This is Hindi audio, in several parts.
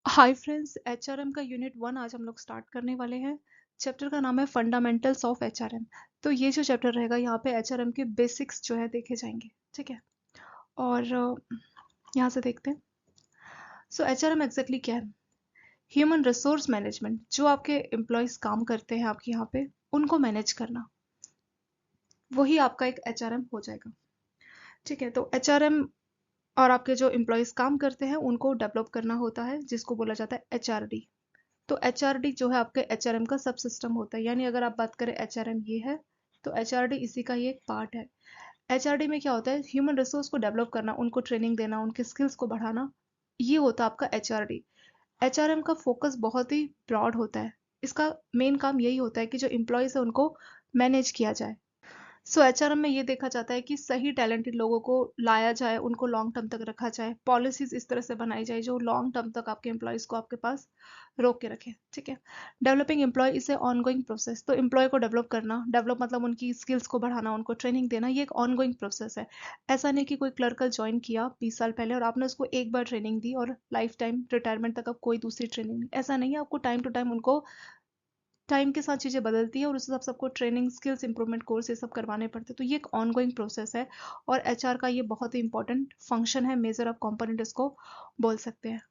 हाय फ्रेंड्स, एचआरएम का यूनिट 1 आज हम लोग स्टार्ट करने वाले हैं। चैप्टर का नाम है फंडामेंटल्स ऑफ एचआरएम। तो ये जो चैप्टर रहेगा यहाँ पे एचआरएम के बेसिक्स जो है देखे जाएंगे। ठीक है। और यहाँ से देखते हैं। सो एचआरएम एग्जैक्टली क्या है? Human resource management. जो आपके एम्प्लॉयज काम करते हैं आपके यहाँ पे, उनको मैनेज करना, वही आपका एक एचआरएम हो जाएगा। ठीक है। तो एचआरएम और आपके जो एम्प्लॉयज काम करते हैं उनको डेवलप करना होता है, जिसको बोला जाता है एचआरडी। तो एचआरडी जो है आपके एचआरएम का सब सिस्टम होता है। यानी अगर आप बात करें एचआरएम ये है, तो एचआरडी इसी का ही एक पार्ट है। एचआरडी में क्या होता है? ह्यूमन रिसोर्स को डेवलप करना, उनको ट्रेनिंग देना, उनके स्किल्स को बढ़ाना, ये होता है आपका एचआरडी। एचआरएम का फोकस बहुत ही ब्रॉड होता है। इसका मेन काम यही होता है कि जो एम्प्लॉयज है उनको मैनेज किया जाए। सो एचआरएम में ये देखा जाता है कि सही टैलेंटेड लोगों को लाया जाए, उनको लॉन्ग टर्म तक रखा जाए, पॉलिसीज इस तरह से बनाई जाए जो लॉन्ग टर्म तक आपके एम्प्लॉयज को आपके पास रोक के रखे। ठीक है। Developing employee is a ongoing process. तो एम्प्लॉय को डेवलप करना, डेवलप मतलब उनकी स्किल्स को बढ़ाना, उनको ट्रेनिंग देना, ये एक ऑनगोइंग प्रोसेस है। ऐसा नहीं कि कोई क्लर्कल ज्वाइन किया 20 साल पहले और आपने उसको एक बार ट्रेनिंग दी और लाइफ टाइम रिटायरमेंट तक अब कोई दूसरी ट्रेनिंग नहीं। ऐसा नहीं है। आपको टाइम टू टाइम उनको, टाइम के साथ चीज़ें बदलती है और उस हिसाब से सबको ट्रेनिंग, स्किल्स इंप्रूवमेंट कोर्स ये सब करवाने पड़ते हैं। तो ये एक ऑनगोइंग प्रोसेस है और एचआर का ये बहुत ही इंपॉर्टेंट फंक्शन है, मेजर ऑफ कंपोनेंट इसको बोल सकते हैं।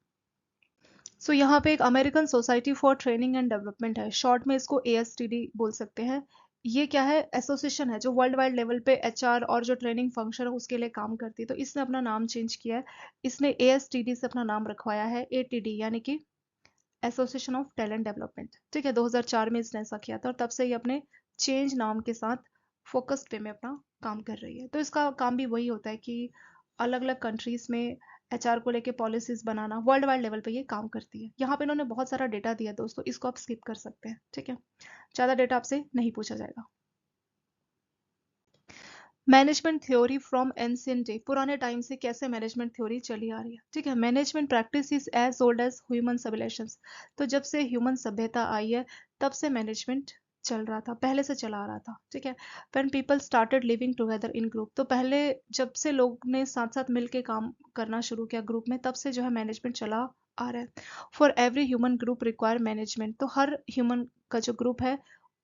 सो यहाँ पे एक American society for training and development है, शॉर्ट में इसको एएसटीडी बोल सकते हैं। ये क्या है? एसोसिएशन है जो वर्ल्ड वाइड लेवल पे एचआर और जो ट्रेनिंग फंक्शन है उसके लिए काम करती है। तो इसने अपना नाम चेंज किया है। इसने एएसटीडी से अपना नाम रखवाया है एटीडी, यानी कि एसोसिएशन ऑफ टैलेंट डेवलपमेंट। ठीक है। 2004 में इसने ऐसा किया था और तब से ये अपने चेंज नाम के साथ फोकस पे में अपना काम कर रही है। तो इसका काम भी वही होता है कि अलग अलग कंट्रीज में एचआर को लेके पॉलिसीज बनाना, वर्ल्ड वाइड लेवल पे ये काम करती है। यहाँ पे इन्होंने बहुत सारा डेटा दिया दोस्तों, इसको आप स्किप कर सकते हैं। ठीक है। ज़्यादा डेटा आपसे नहीं पूछा जाएगा। Management theory from ancient day. पुराने टाइम से कैसे मैनेजमेंट थ्योरी चली आ रही है। ठीक है। Management practice is as old as human civilisations. तो जब से ह्यूमन सभ्यता आई है तब से मैनेजमेंट चल रहा था, पहले से चला आ रहा था। ठीक है। When people started living together in group, तो पहले जब से लोग ने साथ साथ मिलके काम करना शुरू किया ग्रुप में, तब से जो है मैनेजमेंट चला आ रहा है। For every human group require management. तो हर ह्यूमन का जो ग्रुप है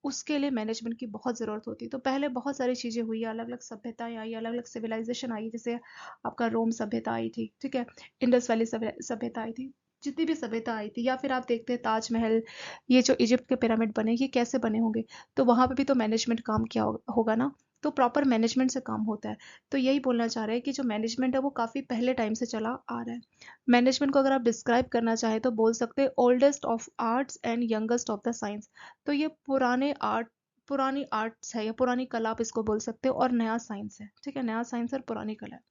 उसके लिए मैनेजमेंट की बहुत ज़रूरत होती है। तो पहले बहुत सारी चीज़ें हुई, अलग अलग सभ्यताएं आई, अलग अलग सिविलाइजेशन आई। जैसे आपका रोम सभ्यता आई थी। ठीक है। इंडस वैली सभ्यता आई थी। जितनी भी सभ्यता आई थी, या फिर आप देखते हैं ताजमहल, ये जो इजिप्ट के पिरामिड बने, ये कैसे बने होंगे? तो वहां पे भी तो मैनेजमेंट काम किया होगा ना। तो प्रॉपर मैनेजमेंट से काम होता है। तो यही बोलना चाह रहे हैं कि जो मैनेजमेंट है वो काफ़ी पहले टाइम से चला आ रहा है। मैनेजमेंट को अगर आप डिस्क्राइब करना चाहें तो बोल सकते हैं oldest of arts and youngest of the science. तो ये पुरानी आर्ट्स है या पुरानी कला आप इसको बोल सकते हो, और नया साइंस है। ठीक है। नया साइंस और पुरानी कला है।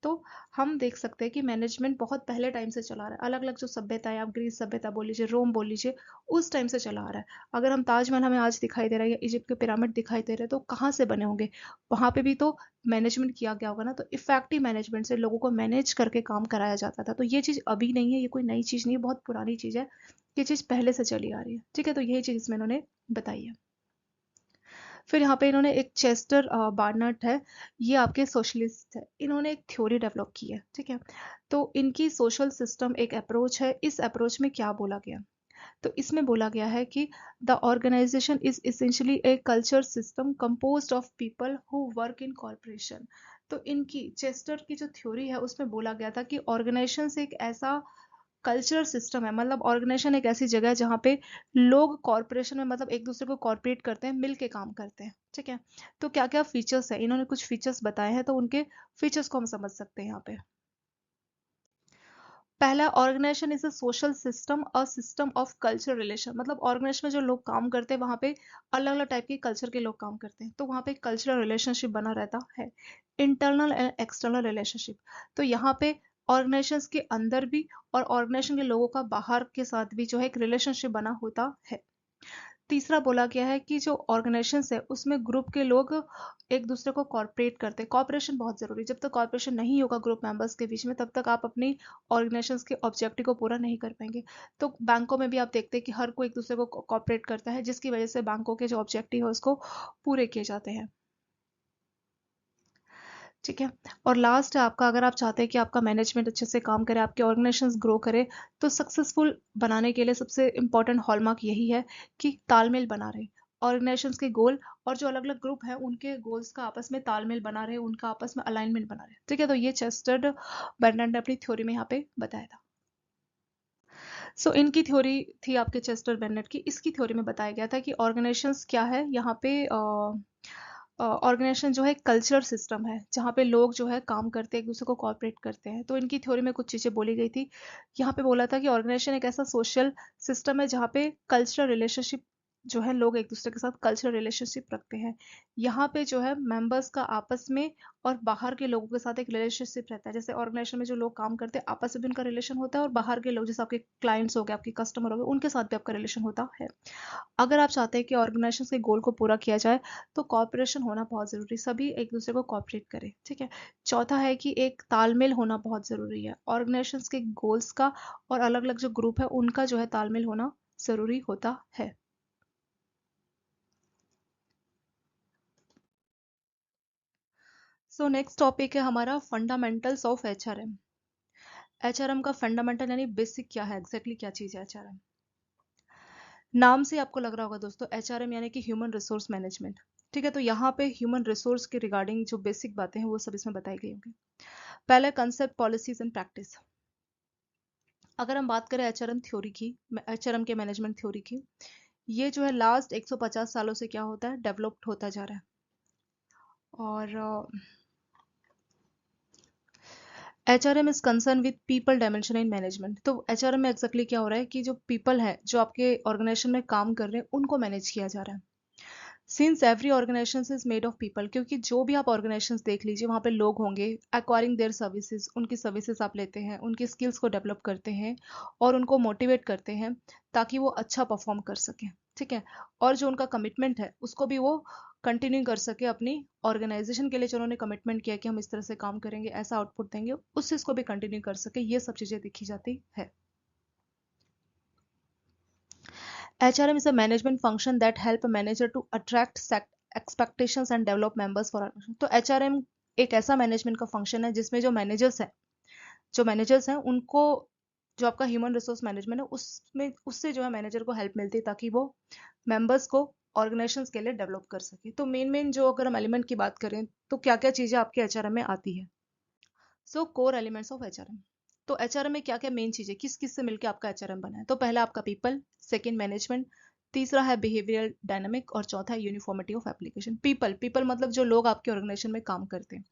तो हम देख सकते हैं कि मैनेजमेंट बहुत पहले टाइम से चला रहा है। अलग अलग जो सभ्यता है, आप ग्रीस सभ्यता बोल लीजिए, रोम बोल लीजिए, उस टाइम से चला आ रहा है। अगर हम ताजमहल हमें आज दिखाई दे रहा है या इजिप्ट के पिरामिड दिखाई दे रहे हैं, तो कहाँ से बने होंगे? वहां पे भी तो मैनेजमेंट किया गया होगा ना। तो इफेक्टिव मैनेजमेंट से लोगों को मैनेज करके काम कराया जाता था। तो ये चीज अभी नहीं है, ये कोई नई चीज नहीं है, बहुत पुरानी चीज है। ये चीज पहले से चली आ रही है। ठीक है। तो यही चीज इसमें इन्होंने बताई है। फिर यहाँ पे इन्होंने एक चेस्टर बार्नट है, ये आपके सोशलिस्ट है। इन्होंने एक थ्योरी डेवलप की है। ठीक है। तो इनकी सोशल सिस्टम एक अप्रोच है। इस अप्रोच में क्या बोला गया? तो इसमें बोला गया है कि the organisation is essentially a culture system composed of people who work in corporation. तो इनकी चेस्टर की जो थ्योरी है उसमें बोला गया था कि ऑर्गेनाइजेशन से एक ऐसा कल्चरल सिस्टम है, मतलब ऑर्गेनाइजेशन एक ऐसी जगह है जहाँ पे लोग कॉर्पोरेशन में, मतलब एक दूसरे को कॉर्पोरेट करते हैं, मिल के काम करते हैं। ठीक है। तो क्या क्या फीचर्स है, इन्होंने कुछ फीचर्स बताए हैं, तो उनके फीचर्स को हम समझ सकते हैं यहाँ पे। पहला, organisation is a social system, a system of culture relation. मतलब ऑर्गेनाइजेशन में जो लोग काम करते हैं वहाँ पे अलग अलग टाइप के कल्चर के लोग काम करते हैं, तो वहाँ पे कल्चरल रिलेशनशिप बना रहता है। Internal and external relationship. तो यहाँ पे ऑर्गेनाइजेशन के अंदर भी और ऑर्गेनाइजेशन के लोगों का बाहर के साथ भी जो है एक रिलेशनशिप बना होता है। तीसरा बोला गया है कि जो ऑर्गेनाइजेशन है उसमें ग्रुप के लोग एक दूसरे को कॉर्पोरेट करते हैं। कॉर्पोरेशन बहुत जरूरी है। जब तक कॉर्पोरेशन नहीं होगा ग्रुप मेंबर्स के बीच में, तब तक आप अपनी ऑर्गेनाइजेशन के ऑब्जेक्टिव को पूरा नहीं कर पाएंगे। तो बैंकों में भी आप देखते हैं कि हर कोई एक दूसरे को कॉर्पोरेट करता है, जिसकी वजह से बैंकों के जो ऑब्जेक्टिव है उसको पूरे किए जाते हैं। ठीक है। और लास्ट है आपका, अगर आप चाहते हैं कि आपका मैनेजमेंट अच्छे से काम करे, आपके ऑर्गेनाइजेशंस ग्रो करे, तो सक्सेसफुल बनाने के लिए सबसे इंपॉर्टेंट हॉलमार्क यही है कि तालमेल बना रहे। ऑर्गेनाइजेशंस के गोल और जो अलग अलग ग्रुप है उनके गोल्स का आपस में तालमेल बना रहे, उनका आपस में अलाइनमेंट बना रहे। ठीक है, तो ये चेस्टर्ड बर्नर्ड ने अपनी थ्योरी में यहाँ पे बताया था। इनकी थ्योरी थी आपके चेस्टर बेनेट की। इसकी थ्योरी में बताया गया था कि ऑर्गेनाइजेशंस क्या है, यहाँ पे ऑर्गेनाइजेशन जो है कल्चरल सिस्टम है जहाँ पे लोग जो है काम करते हैं, एक दूसरे को कॉपरेट करते हैं। तो इनकी थ्योरी में कुछ चीज़ें बोली गई थी। यहाँ पे बोला था कि ऑर्गेनाइजेशन एक ऐसा सोशल सिस्टम है जहाँ पे कल्चरल रिलेशनशिप जो है, लोग एक दूसरे के साथ कल्चरल रिलेशनशिप रखते हैं। यहाँ पे जो है मेंबर्स का आपस में और बाहर के लोगों के साथ एक रिलेशनशिप रहता है। जैसे ऑर्गेनाइजेशन में जो लोग काम करते हैं आपस में भी उनका रिलेशन होता है, और बाहर के लोग जैसे आपके क्लाइंट्स हो गए, आपके कस्टमर हो गए, उनके साथ भी आपका रिलेशन होता है। अगर आप चाहते हैं कि ऑर्गेनाइजेशन के गोल को पूरा किया जाए, तो कॉपरेशन होना बहुत ज़रूरी, सभी एक दूसरे को कॉपरेट करें। ठीक है। चौथा है कि एक तालमेल होना बहुत ज़रूरी है, ऑर्गेनाइजेशन के गोल्स का और अलग अलग जो ग्रुप है उनका जो है तालमेल होना ज़रूरी होता है। नेक्स्ट टॉपिक है हमारा फंडामेंटल्स ऑफ एचआरएम। एचआरएम का फंडामेंटल यानी बेसिक क्या है, एग्जैक्टली क्या चीज़ है एचआरएम। नाम से आपको लग रहा होगा दोस्तों, एचआरएम यानी कि ह्यूमन रिसोर्स मैनेजमेंट। ठीक है, तो यहाँ पे ह्यूमन रिसोर्स के रिगार्डिंग जो बेसिक बातें हैं वो सब इसमें बताई गई होंगी। पहले कंसेप्ट, पॉलिसीज एंड प्रैक्टिस। अगर हम बात करें एचआरएम थ्योरी की, एचआरएम के मैनेजमेंट थ्योरी की, ये जो है लास्ट 150 सालों से क्या होता है, डेवलप्ड होता जा रहा है। और HRM is concern with people dimension in management. तो एचआरएम में एक्जैक्टली क्या हो रहा है कि जो पीपल है जो आपके ऑर्गेनाइजेशन में काम कर रहे हैं उनको मैनेज किया जा रहा है। Since every organisation is made of people, क्योंकि जो भी आप ऑर्गेनाइजेशन देख लीजिए वहाँ पे लोग होंगे, एक्वायरिंग देयर सर्विसेज, उनकी सर्विसेज आप लेते हैं, उनकी स्किल्स को डेवलप करते हैं और उनको मोटिवेट करते हैं ताकि वो अच्छा परफॉर्म कर सकें। ठीक है। और जो उनका कमिटमेंट है उसको भी वो कंटिन्यू कर सके, अपनी ऑर्गेनाइजेशन के लिए जो उन्होंने कमिटमेंट किया कि हम इस तरह से काम करेंगे, ऐसा आउटपुट देंगे, उस चीज़ को भी कंटिन्यू कर सके, ये सब चीज़ें देखी जाती है। HRM is a management function that help a manager to attract expectations and develop members for organization। तो HRM एक ऐसा मैनेजमेंट का फंक्शन है जिसमें जो मैनेजर्स हैं उनको, जो आपका ह्यूमन रिसोर्स मैनेजमेंट है उसमें, उससे जो है मैनेजर को हेल्प मिलती है ताकि वो मेंबर्स को ऑर्गेनाइजेशंस के लिए डेवलप कर सके। तो मेन मेन जो अगर हम एलिमेंट की बात करें तो क्या क्या चीज़ें आपके एचआरएम में आती है। Core elements of HRM. तो एचआरएम में क्या क्या मेन चीज़ें, किस किस से मिलकर आपका एचआरएम बना है। तो पहला आपका पीपल, सेकंड मैनेजमेंट, तीसरा है बिहेवियरल डायनामिक, और चौथा है uniformity of application. People, people मतलब जो लोग आपके ऑर्गेनाइजेशन में काम करते हैं।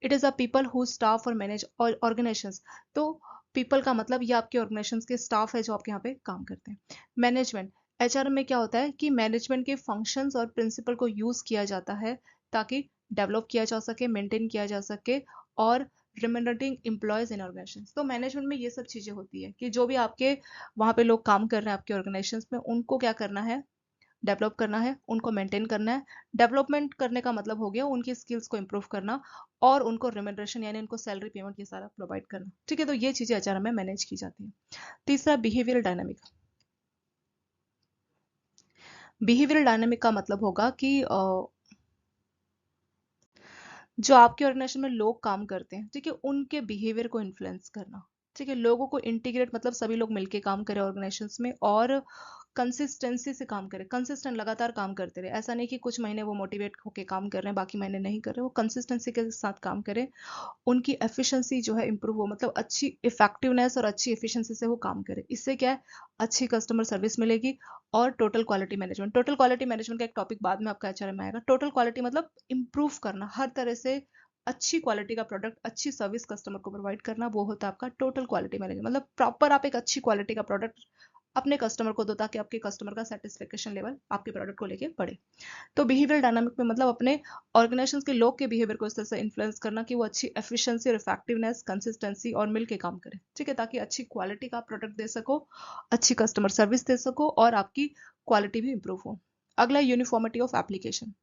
It is a people who staff और मैनेज ऑर्गेनाइजेशंस। तो पीपल का मतलब ये आपके ऑर्गेनाइजेशन के स्टाफ है जो आपके यहाँ पे काम करते हैं। मैनेजमेंट, एचआरएम में क्या होता है कि मैनेजमेंट के फंक्शंस और प्रिंसिपल को यूज किया जाता है ताकि डेवलप किया जा सके, मेंटेन किया जा सके, और रिमेंडरिंग एम्प्लॉयज इन ऑर्गेनाइजेशन। तो मैनेजमेंट में ये सब चीजें होती है कि जो भी आपके वहाँ पे लोग काम कर रहे हैं आपके ऑर्गेनाइजेशन में, उनको क्या करना है, डेवलप करना है, उनको मेंटेन करना है। डेवलपमेंट करने का मतलब हो गया उनकी स्किल्स को इंप्रूव करना, और उनको रिमेंडरेशन यानी उनको सैलरी पेमेंट ये सारा प्रोवाइड करना। ठीक है, तो ये चीजें एचआरएम में मैनेज की जाती है। तीसरा बिहेवियरल डायनामिक। बिहेवियरल डायनामिक का मतलब होगा कि जो आपके ऑर्गेनाइजेशन में लोग काम करते हैं, ठीक है, उनके बिहेवियर को इन्फ्लुएंस करना। ठीक है, लोगों को इंटीग्रेट मतलब सभी लोग मिलके काम करें ऑर्गेनाइजेशंस में, और कंसिस्टेंसी से काम करें, कंसिस्टेंट लगातार काम करते रहे। ऐसा नहीं कि कुछ महीने वो मोटिवेट होके काम कर रहे हैं बाकी महीने नहीं कर रहे, वो कंसिस्टेंसी के साथ काम करें। उनकी एफिशिएंसी जो है इंप्रूव हो, मतलब अच्छी इफेक्टिवनेस और अच्छी एफिशिएंसी से वो काम करे। इससे क्या है, अच्छी कस्टमर सर्विस मिलेगी। और total quality management, total quality management का एक टॉपिक बाद में आपका एचआरएम में आएगा। टोटल क्वालिटी मतलब इंप्रूव करना, हर तरह से अच्छी क्वालिटी का प्रोडक्ट, अच्छी सर्विस कस्टमर को प्रोवाइड करना, वो होता है आपका टोटल क्वालिटी मैनेजमेंट। मतलब प्रॉपर आप एक अच्छी क्वालिटी का प्रोडक्ट अपने कस्टमर को दो ताकि आपके कस्टमर का सेटिस्फेक्शन लेवल आपके प्रोडक्ट को लेके बढ़े। तो बिहेवियर डायनामिक में मतलब अपने ऑर्गेनाइजेशन के लोग के बिहेवियर को इस तरह से इन्फ्लुएंस करना कि वो अच्छी एफिशिएंसी और इफेक्टिवनेस, कंसिस्टेंसी और मिल के काम करे। ठीक है, ताकि अच्छी क्वालिटी का प्रोडक्ट दे सको, अच्छी कस्टमर सर्विस दे सको, और आपकी क्वालिटी भी इंप्रूव हो। अगला uniformity of application.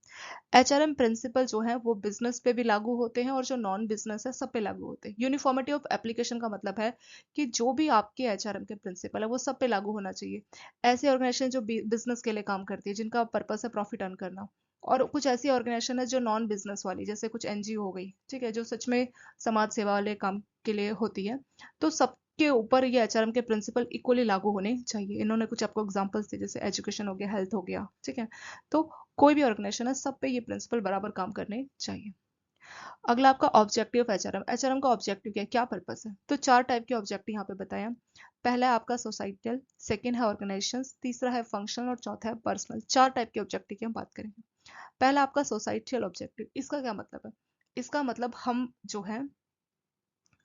HRM principle जो है वो बिजनेस पे भी लागू होते हैं और जो नॉन बिजनेस है सब पे लागू होते हैं। यूनिफॉर्मिटी ऑफ एप्लीकेशन का मतलब है कि जो भी आपके एचआरएम के प्रिंसिपल है वो सब पे लागू होना चाहिए। ऐसे ऑर्गेनाइजेशन जो बिजनेस के लिए काम करती है, जिनका पर्पस है प्रॉफिट अर्न करना, और कुछ ऐसी ऑर्गेनाइजेशन है जो नॉन बिजनेस वाली, जैसे कुछ एनजीओ हो गई, ठीक है, जो सच में समाज सेवा वाले काम के लिए होती है। तो सबके ऊपर ये एचआरएम के प्रिंसिपल इक्वली लागू होने चाहिए। इन्होंने कुछ आपको एग्जांपल्स दिए, जैसे एजुकेशन हो गया, हेल्थ हो गया, ठीक है। तो कोई भी ऑर्गेनाइजेशन है, सब पे ये प्रिंसिपल बराबर काम करने चाहिए। अगला आपका ऑब्जेक्टिव एचआरएम। एचआरएम का ऑब्जेक्टिव क्या है, क्या पर्पस है? तो 4 टाइप के ऑब्जेक्टिव यहाँ पे बताए हैं। पहला है आपका सोसाइटल, सेकंड है ऑर्गेनाइजेशन, तीसरा है फंक्शनल और चौथा है पर्सनल। 4 टाइप के ऑब्जेक्टिव की हम बात करेंगे। पहला आपका सोसाइटल ऑब्जेक्टिव। इसका क्या मतलब है? इसका मतलब हम जो है,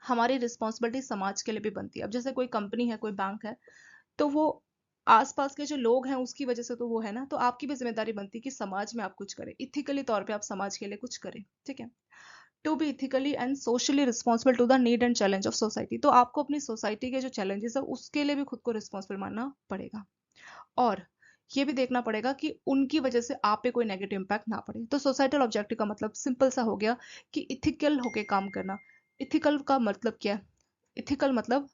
हमारी रिस्पॉन्सिबिलिटी समाज के लिए भी बनती है। अब जैसे कोई कंपनी है, कोई बैंक है, तो वो आसपास के जो लोग हैं उसकी वजह से तो वो है ना, तो आपकी भी जिम्मेदारी बनती है कि समाज में आप कुछ करें, इथिकली तौर पे आप समाज के लिए कुछ करें, ठीक है। To be ethically and socially responsible to the need and challenge of society. तो आपको अपनी सोसाइटी के जो चैलेंजेस है उसके लिए भी खुद को रिस्पॉन्सिबल मानना पड़ेगा, और ये भी देखना पड़ेगा कि उनकी वजह से आप पे कोई नेगेटिव इंपैक्ट ना पड़े। तो सोसाइटल ऑब्जेक्टिव का मतलब सिंपल सा हो गया कि इथिकल होके काम करना। इथिकल का मतलब क्या है? इथिकल मतलब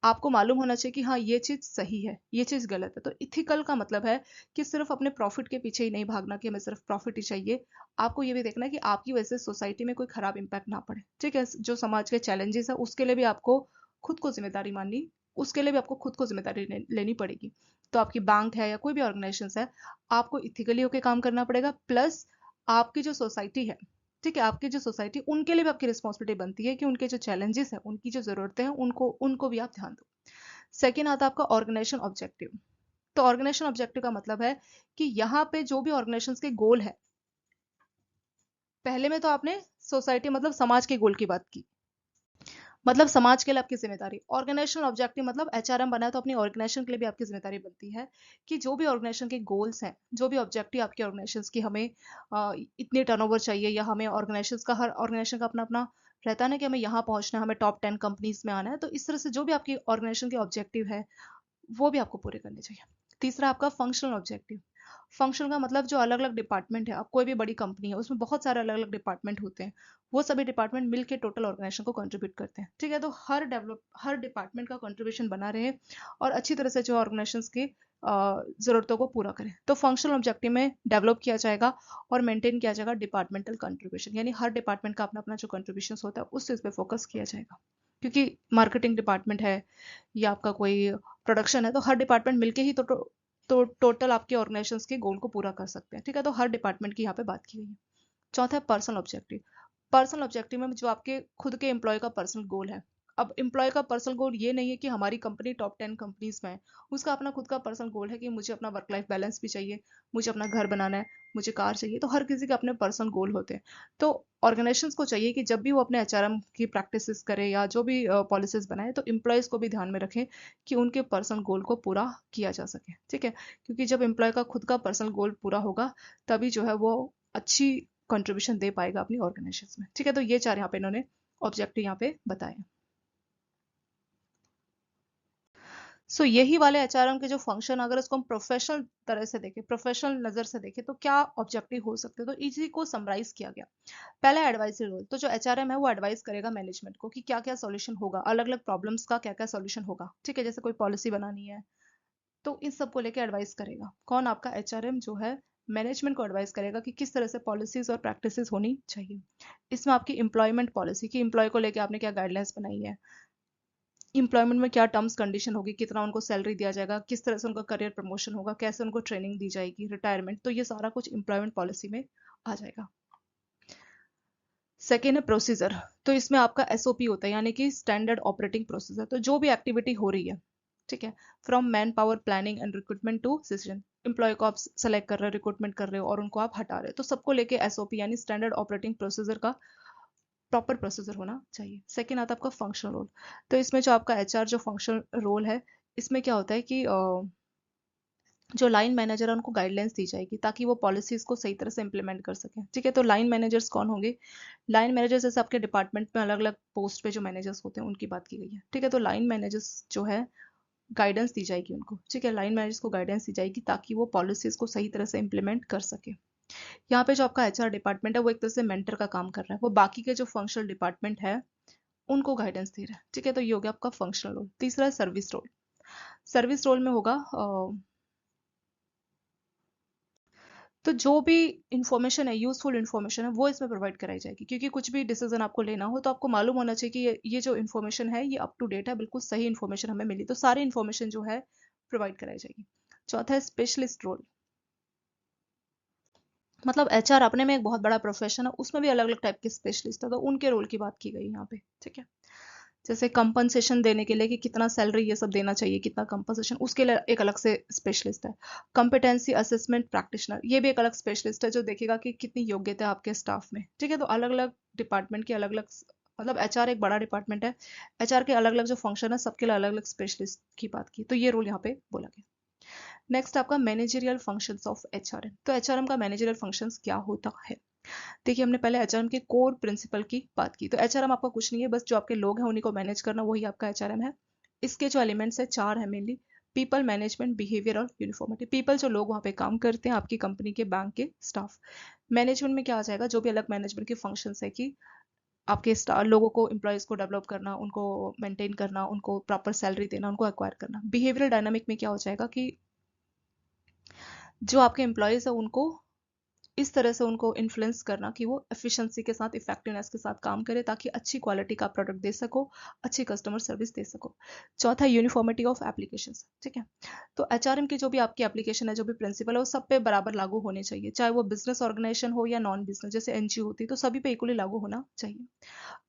आपको मालूम होना चाहिए कि हाँ, ये चीज सही है, ये चीज गलत है। तो इथिकल का मतलब है कि सिर्फ अपने प्रॉफिट के पीछे ही नहीं भागना कि हमें सिर्फ प्रॉफिट ही चाहिए। आपको ये भी देखना है कि आपकी वजह से सोसाइटी में कोई खराब इंपैक्ट ना पड़े, ठीक है। जो समाज के चैलेंजेस है उसके लिए भी आपको खुद को जिम्मेदारी माननी, उसके लिए भी आपको खुद को जिम्मेदारी लेनी पड़ेगी। तो आपकी बैंक है या कोई भी ऑर्गेनाइजेशन है, आपको इथिकली होकर काम करना पड़ेगा। प्लस आपकी जो सोसाइटी है, ठीक है, आपकी जो सोसाइटी, उनके लिए भी आपकी रिस्पॉन्सिबिलिटी बनती है कि उनके जो चैलेंजेस है, उनकी जो जरूरतें हैं, उनको उनको भी आप ध्यान दो। सेकेंड आता है आपका ऑर्गेनाइजेशन ऑब्जेक्टिव। तो ऑर्गेनाइजेशन ऑब्जेक्टिव का मतलब है कि यहाँ पे जो भी ऑर्गेनाइजेशन के गोल है, पहले में तो आपने सोसाइटी मतलब समाज के गोल की बात की, मतलब समाज के लिए आपकी जिम्मेदारी। ऑर्गेनाइजेशनल ऑब्जेक्टिव मतलब एचआरएम बना है तो अपनी ऑर्गेनाइजेशन के लिए भी आपकी जिम्मेदारी बनती है कि जो भी ऑर्गेनाइजेशन के गोल्स हैं, जो भी ऑब्जेक्टिव आपके ऑर्गेनाइजेशन की, हमें इतनी टर्नओवर चाहिए, या हमें ऑर्गेनाइजेशन का, हर ऑर्गेनाइजेशन का अपना अपना रहता है ना कि हमें यहाँ पहुंचना है, हमें टॉप 10 कंपनीज में आना है। तो इस तरह से जो भी आपकी ऑर्गेनाइजेशन के ऑब्जेक्टिव है वो भी आपको पूरे करने चाहिए। तीसरा आपका फंक्शनल ऑब्जेक्टिव। फंक्शन का मतलब जो अलग अलग डिपार्टमेंट है, आप कोई भी बड़ी कंपनी है उसमें बहुत सारे अलग अलग डिपार्टमेंट होते हैं, वो सभी डिपार्टमेंट मिलकर टोटल ऑर्गेनाइजेशन को कंट्रीब्यूट करते हैं, ठीक है। तो हर डिपार्टमेंट का कंट्रीब्यूशन बना रहे और अच्छी तरह से जो ऑर्गेनाइजेशन की जरूरतों को पूरा करें। तो फंक्शनल ऑब्जेक्टिव में डेवलप किया जाएगा और मेंटेन किया जाएगा डिपार्टमेंटल कंट्रीब्यूशन, यानी हर डिपार्टमेंट का अपना अपना जो कंट्रीब्यूशन होता है उस चीज पे फोकस किया जाएगा। क्योंकि मार्केटिंग डिपार्टमेंट है या आपका कोई प्रोडक्शन है, तो हर डिपार्टमेंट मिलके ही तो टोटल आपके ऑर्गेनाइजेशन के गोल को पूरा कर सकते हैं, ठीक है। तो हर डिपार्टमेंट की यहाँ पे बात की गई है। चौथा है पर्सनल ऑब्जेक्टिव। पर्सनल ऑब्जेक्टिव में जो आपके खुद के एम्प्लॉय का पर्सनल गोल है। अब एम्प्लॉय का पर्सनल गोल ये नहीं है कि हमारी कंपनी टॉप 10 कंपनीज में है, उसका अपना खुद का पर्सनल गोल है कि मुझे अपना वर्क लाइफ बैलेंस भी चाहिए, मुझे अपना घर बनाना है, मुझे कार चाहिए। तो हर किसी के अपने पर्सनल गोल होते हैं। तो ऑर्गेनाइजेशंस को चाहिए कि जब भी वो अपने एचआरएम की प्रैक्टिसेस करे या जो भी पॉलिसीज बनाए, तो एम्प्लॉयज को भी ध्यान में रखें कि उनके पर्सनल गोल को पूरा किया जा सके, ठीक है। क्योंकि जब एम्प्लॉय का खुद का पर्सनल गोल पूरा होगा, तभी जो है वो अच्छी कंट्रीब्यूशन दे पाएगा अपनी ऑर्गेनाइजेशन में, ठीक है। तो ये 4 यहाँ पे इन्होंने ऑब्जेक्टिव यहाँ पे बताए। यही वाले एचआरएम के जो फंक्शन, अगर इसको हम प्रोफेशनल तरह से देखें, प्रोफेशनल नजर से देखें, तो क्या ऑब्जेक्टिव हो सकते हैं? तो इसी को समराइज किया गया। पहला एडवाइजरी रोल। तो जो एचआरएम है वो एडवाइस करेगा मैनेजमेंट को कि क्या क्या सॉल्यूशन होगा, अलग अलग प्रॉब्लम्स का क्या क्या सॉल्यूशन होगा, ठीक है। जैसे कोई पॉलिसी बनानी है तो इन सब को लेकर एडवाइस करेगा कौन? आपका एचआरएम जो है मैनेजमेंट को एडवाइस करेगा कि किस तरह से पॉलिसीज और प्रैक्टिसेस होनी चाहिए। इसमें आपकी एम्प्लॉयमेंट पॉलिसी की, एम्प्लॉय को लेकर आपने क्या गाइडलाइंस बनाई है, एम्प्लॉयमेंट में क्या टर्म्स कंडीशन होगी, कितना उनको सैलरी दिया जाएगा, किस तरह से उनका करियर प्रमोशन होगा, कैसे उनको ट्रेनिंग दी जाएगी, रिटायरमेंट, तो ये सारा कुछ एम्प्लॉयमेंट पॉलिसी में आ जाएगा। सेकेंड है प्रोसीजर। तो इसमें आपका एसओपी होता है, यानी कि स्टैंडर्ड ऑपरेटिंग प्रोसीजर। तो जो भी एक्टिविटी हो रही है, ठीक है, from man power planning and recruitment to decision, employee को आप सेलेक्ट कर रहे हो, रिक्रूटमेंट कर रहे हो और उनको आप हटा रहे हो, तो सबको लेके एसओपी यानी स्टैंडर्ड ऑपरेटिंग प्रोसीजर का प्रॉपर प्रोसीजर होना चाहिए। सेकेंड आता है आपका फंक्शनल रोल। तो इसमें जो आपका एचआर जो फंक्शनल रोल है, इसमें क्या होता है कि जो लाइन मैनेजर है उनको गाइडलाइंस दी जाएगी ताकि वो पॉलिसीज को सही तरह से इंप्लीमेंट कर सकें, ठीक है। तो लाइन मैनेजर्स कौन होंगे? लाइन मैनेजर्स जैसे आपके डिपार्टमेंट में अलग अलग पोस्ट पे जो मैनेजर्स होते हैं उनकी बात की गई है, ठीक है। तो लाइन मैनेजर्स जो है गाइडेंस दी जाएगी उनको, ठीक है। लाइन मैनेजर्स को गाइडेंस दी जाएगी ताकि वो पॉलिसीज को सही तरह से इंप्लीमेंट कर सके। यहाँ पे जो आपका एचआर डिपार्टमेंट है वो एक तरह से मेंटर का काम कर रहा है, वो बाकी के जो फंक्शनल डिपार्टमेंट है उनको गाइडेंस दे रहा है, ठीक है। तो ये हो गया आपका फंक्शनल रोल। तीसरा है सर्विस रोल। सर्विस रोल में होगा तो जो भी इंफॉर्मेशन है, यूजफुल इंफॉर्मेशन है, वो इसमें प्रोवाइड कराई जाएगी, क्योंकि कुछ भी डिसीजन आपको लेना हो तो आपको मालूम होना चाहिए कि ये जो इन्फॉर्मेशन है ये अप टू डेट है, बिल्कुल सही इन्फॉर्मेशन हमें मिली, तो सारी इन्फॉर्मेशन जो है प्रोवाइड कराई जाएगी। चौथा है स्पेशलिस्ट रोल। मतलब एचआर अपने में एक बहुत बड़ा प्रोफेशन है, उसमें भी अलग अलग टाइप के स्पेशलिस्ट है, तो उनके रोल की बात की गई यहाँ पे, ठीक है। जैसे कंपनसेशन देने के लिए कि कितना सैलरी ये सब देना चाहिए, कितना कंपनसेशन, उसके लिए एक अलग से स्पेशलिस्ट है। कॉम्पिटेंसी असेसमेंट प्रैक्टिशनर, ये भी एक अलग स्पेशलिस्ट है जो देखेगा कि कितनी योग्यता है आपके स्टाफ में, ठीक है। तो अलग अलग डिपार्टमेंट के अलग अलग, मतलब एचआर एक बड़ा डिपार्टमेंट है, एचआर के अलग अलग जो फंक्शन है सबके लिए अलग अलग स्पेशलिस्ट की बात की, तो ये रोल यहाँ पे बोला गया। नेक्स्ट आपका मैनेजरियल फंक्शंस ऑफ एचआरएम। तो एचआरएम का मैनेजरियल फंक्शंस क्या होता है? देखिए, हमने पहले एचआरएम के कोर प्रिंसिपल की बात की। तो एचआरएम आपका कुछ नहीं है, बस जो आपके लोग हैं उन्हीं को मैनेज करना, वही आपका एचआरएम है। इसके जो एलिमेंट्स है, चार है मेनली: पीपल, मैनेजमेंट, बिहेवियर और यूनिफॉर्मिटी। पीपल जो लोग वहाँ पे काम करते हैं, आपकी कंपनी के, बैंक के स्टाफ। मैनेजमेंट में क्या आ जाएगा, जो भी अलग मैनेजमेंट के फंक्शंस है कि आपके लोगों को, एम्प्लॉयज को डेवलप करना, उनको मेंटेन करना, उनको प्रॉपर सैलरी देना, उनको एक्वायर करना। बिहेवियरल डायनामिक में क्या हो जाएगा कि जो आपके एम्प्लॉयज है उनको इस तरह से उनको इन्फ्लुएंस करना कि वो एफिशिएंसी के साथ, इफेक्टिवनेस के साथ काम करे, ताकि अच्छी क्वालिटी का प्रोडक्ट दे सको, अच्छी कस्टमर सर्विस दे सको। चौथा, यूनिफॉर्मिटी ऑफ एप्लीकेशंस, ठीक है। तो एचआरएम की जो भी आपकी एप्लीकेशन है, जो भी प्रिंसिपल है, वो सब पे बराबर लागू होने चाहिए, चाहे वो बिजनेस ऑर्गेनाइजेशन हो या नॉन बिजनेस, जैसे एनजीओ होती है, तो सभी पे इक्वली लागू होना चाहिए।